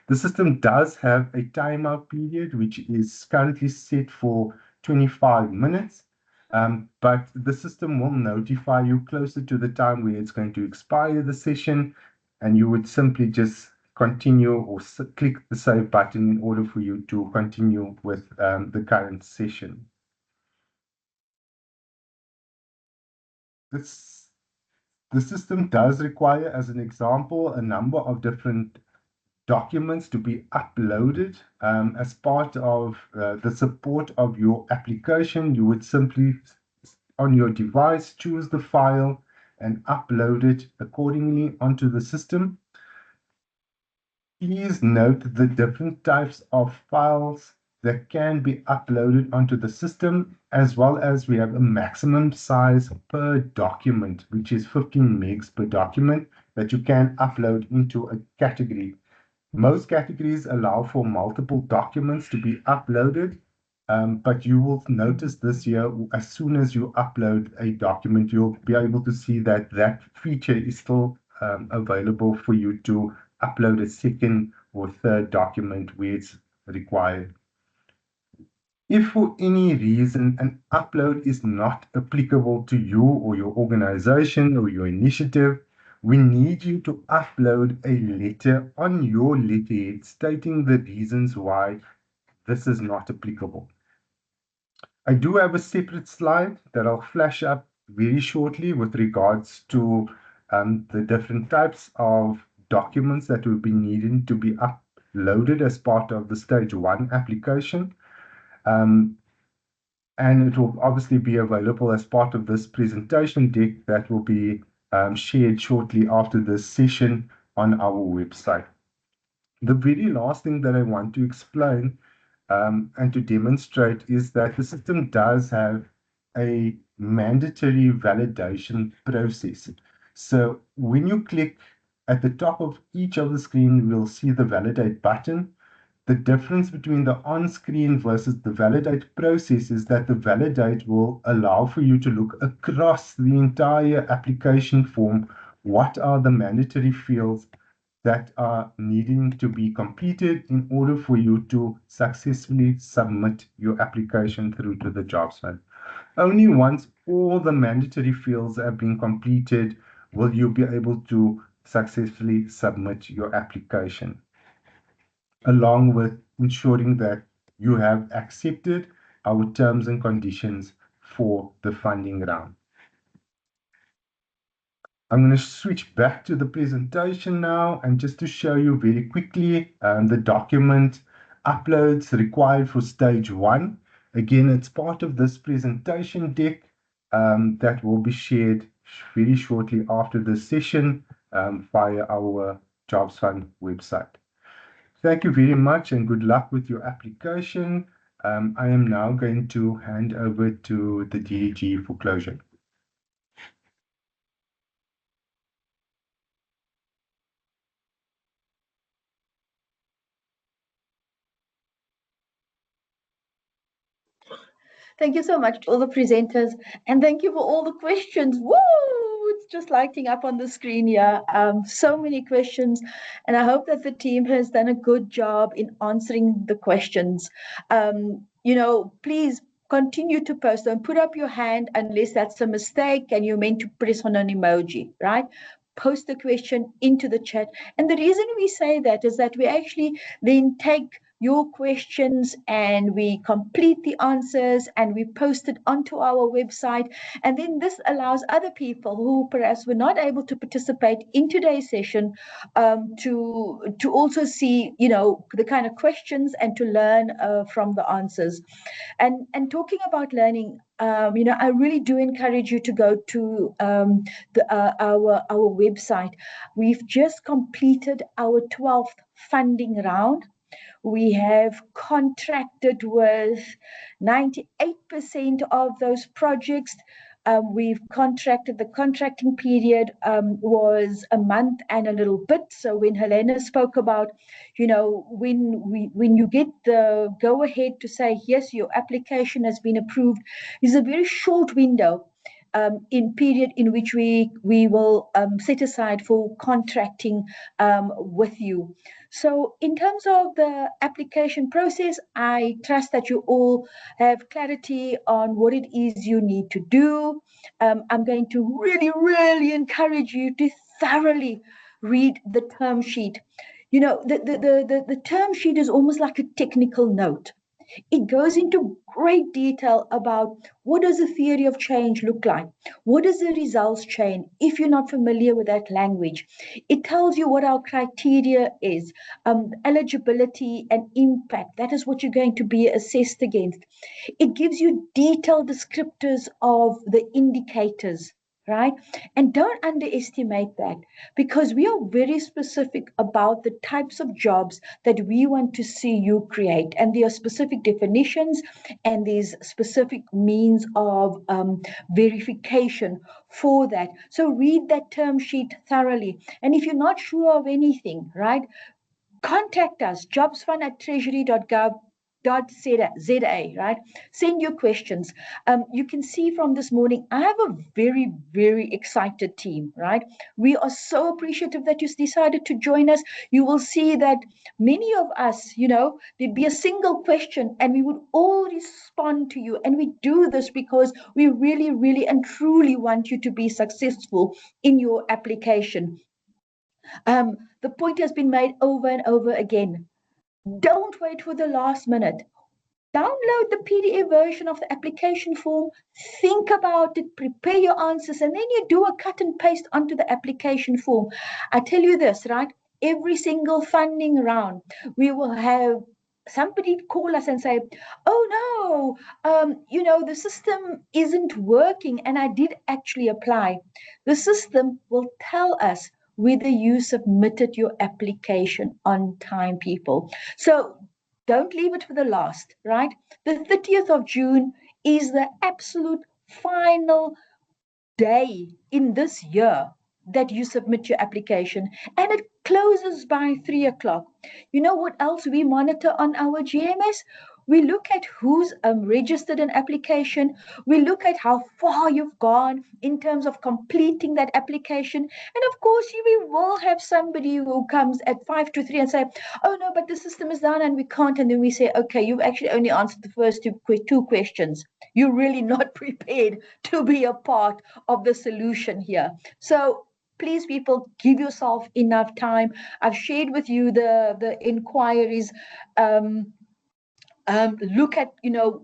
The system does have a timeout period, which is currently set for 25 minutes. But the system will notify you closer to the time where it's going to expire the session, and you would simply just continue or click the save button in order for you to continue with the current session. The system does require, as an example, a number of different documents to be uploaded as part of the support of your application. You would simply, on your device, choose the file and upload it accordingly onto the system. Please note the different types of files that can be uploaded onto the system, as well as we have a maximum size per document, which is 15 megs per document that you can upload into a category. Most categories allow for multiple documents to be uploaded, but you will notice this year, as soon as you upload a document, you'll be able to see that that feature is still available for you to upload a second or third document where it's required. If for any reason an upload is not applicable to you or your organization or your initiative, we need you to upload a letter on your letterhead stating the reasons why this is not applicable. I do have a separate slide that I'll flash up very shortly with regards to the different types of documents that will be needing to be uploaded as part of the stage 1 application. And it will obviously be available as part of this presentation deck that will be shared shortly after this session on our website. The very last thing that I want to explain and to demonstrate is that the system does have a mandatory validation process. So when you click at the top of each of the screen, we'll see the validate button. The difference between the on-screen versus the validate process is that the validate will allow for you to look across the entire application form. What are the mandatory fields that are needing to be completed in order for you to successfully submit your application through to the jobs fund? Only once all the mandatory fields have been completed will you be able to successfully submit your application, along with ensuring that you have accepted our terms and conditions for the funding round. I'm going to switch back to the presentation now, and just to show you very quickly the document uploads required for stage 1. Again, it's part of this presentation deck that will be shared very shortly after this session via our Jobs Fund website. Thank you very much and good luck with your application. I am now going to hand over to the DDG for closure. Thank you so much to all the presenters, and thank you for all the questions. Woo! It's just lighting up on the screen here. So many questions, and I hope that the team has done a good job in answering the questions. Please continue to post. Don't put up your hand unless that's a mistake and you're meant to press on an emoji, right? Post the question into the chat. And the reason we say that is that we actually then take your questions and we complete the answers and we post it onto our website. And then this allows other people who perhaps were not able to participate in today's session to also see, the kind of questions and to learn from the answers. And talking about learning, I really do encourage you to go to our website. We've just completed our 12th funding round. We have contracted with 98% of those projects. We've contracted, the contracting period was a month and a little bit. So when Helena spoke about, when you get the go ahead to say, yes, your application has been approved, is a very short window in period in which we will set aside for contracting with you. So in terms of the application process, I trust that you all have clarity on what it is you need to do. I'm going to really, really encourage you to thoroughly read the term sheet. The term sheet is almost like a technical note. It goes into great detail about what does the theory of change look like? What is the results chain? If you're not familiar with that language, it tells you what our criteria is, eligibility and impact. That is what you're going to be assessed against. It gives you detailed descriptors of the indicators, right? And don't underestimate that, because we are very specific about the types of jobs that we want to see you create. And there are specific definitions and there's specific means of verification for that. So read that term sheet thoroughly. And if you're not sure of anything, right, contact us, jobsfund@treasury.gov.za, right? Send your questions. You can see from this morning, I have a very, very excited team, right? We are so appreciative that you decided to join us. You will see that many of us, there'd be a single question and we would all respond to you. And we do this because we really, really and truly want you to be successful in your application. The point has been made over and over again. Don't wait for the last minute. Download the PDF version of the application form, think about it, prepare your answers, and then you do a cut and paste onto the application form. I tell you this, right? Every single funding round, we will have somebody call us and say, oh no, the system isn't working and I did actually apply. The system will tell us whether you submitted your application on time, people. So don't leave it for the last, right? The 30th of June is the absolute final day in this year that you submit your application. And it closes by 3 o'clock. You know what else we monitor on our GMS? We look at who's registered an application. We look at how far you've gone in terms of completing that application. And of course, we will have somebody who comes at 5 to 3 and say, oh no, but the system is down and we can't. And then we say, okay, you've actually only answered the first two questions. You're really not prepared to be a part of the solution here. So please, people, give yourself enough time. I've shared with you the inquiries. Look at,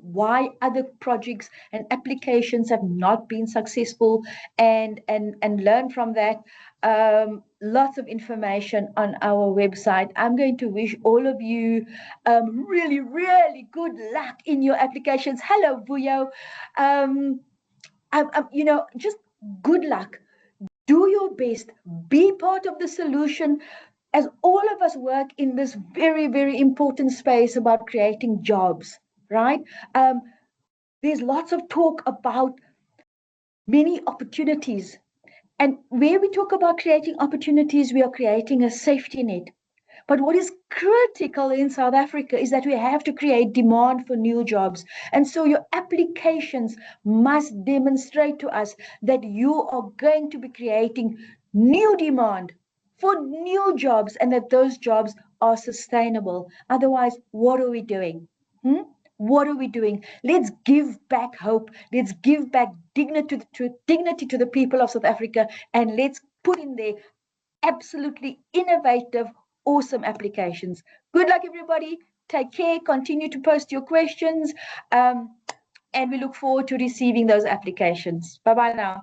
why other projects and applications have not been successful, and learn from that. Lots of information on our website. I'm going to wish all of you really, really good luck in your applications. Hello, Vuyo. Just good luck. Do your best. Be part of the solution, as all of us work in this very, very important space about creating jobs, right? There's lots of talk about many opportunities. And where we talk about creating opportunities, we are creating a safety net. But what is critical in South Africa is that we have to create demand for new jobs. And so your applications must demonstrate to us that you are going to be creating new demand for new jobs, and that those jobs are sustainable. Otherwise, what are we doing? What are we doing? Let's give back hope. Let's give back dignity to the people of South Africa, and let's put in there absolutely innovative, awesome applications. Good luck, everybody. Take care. Continue to post your questions. And we look forward to receiving those applications. Bye-bye now.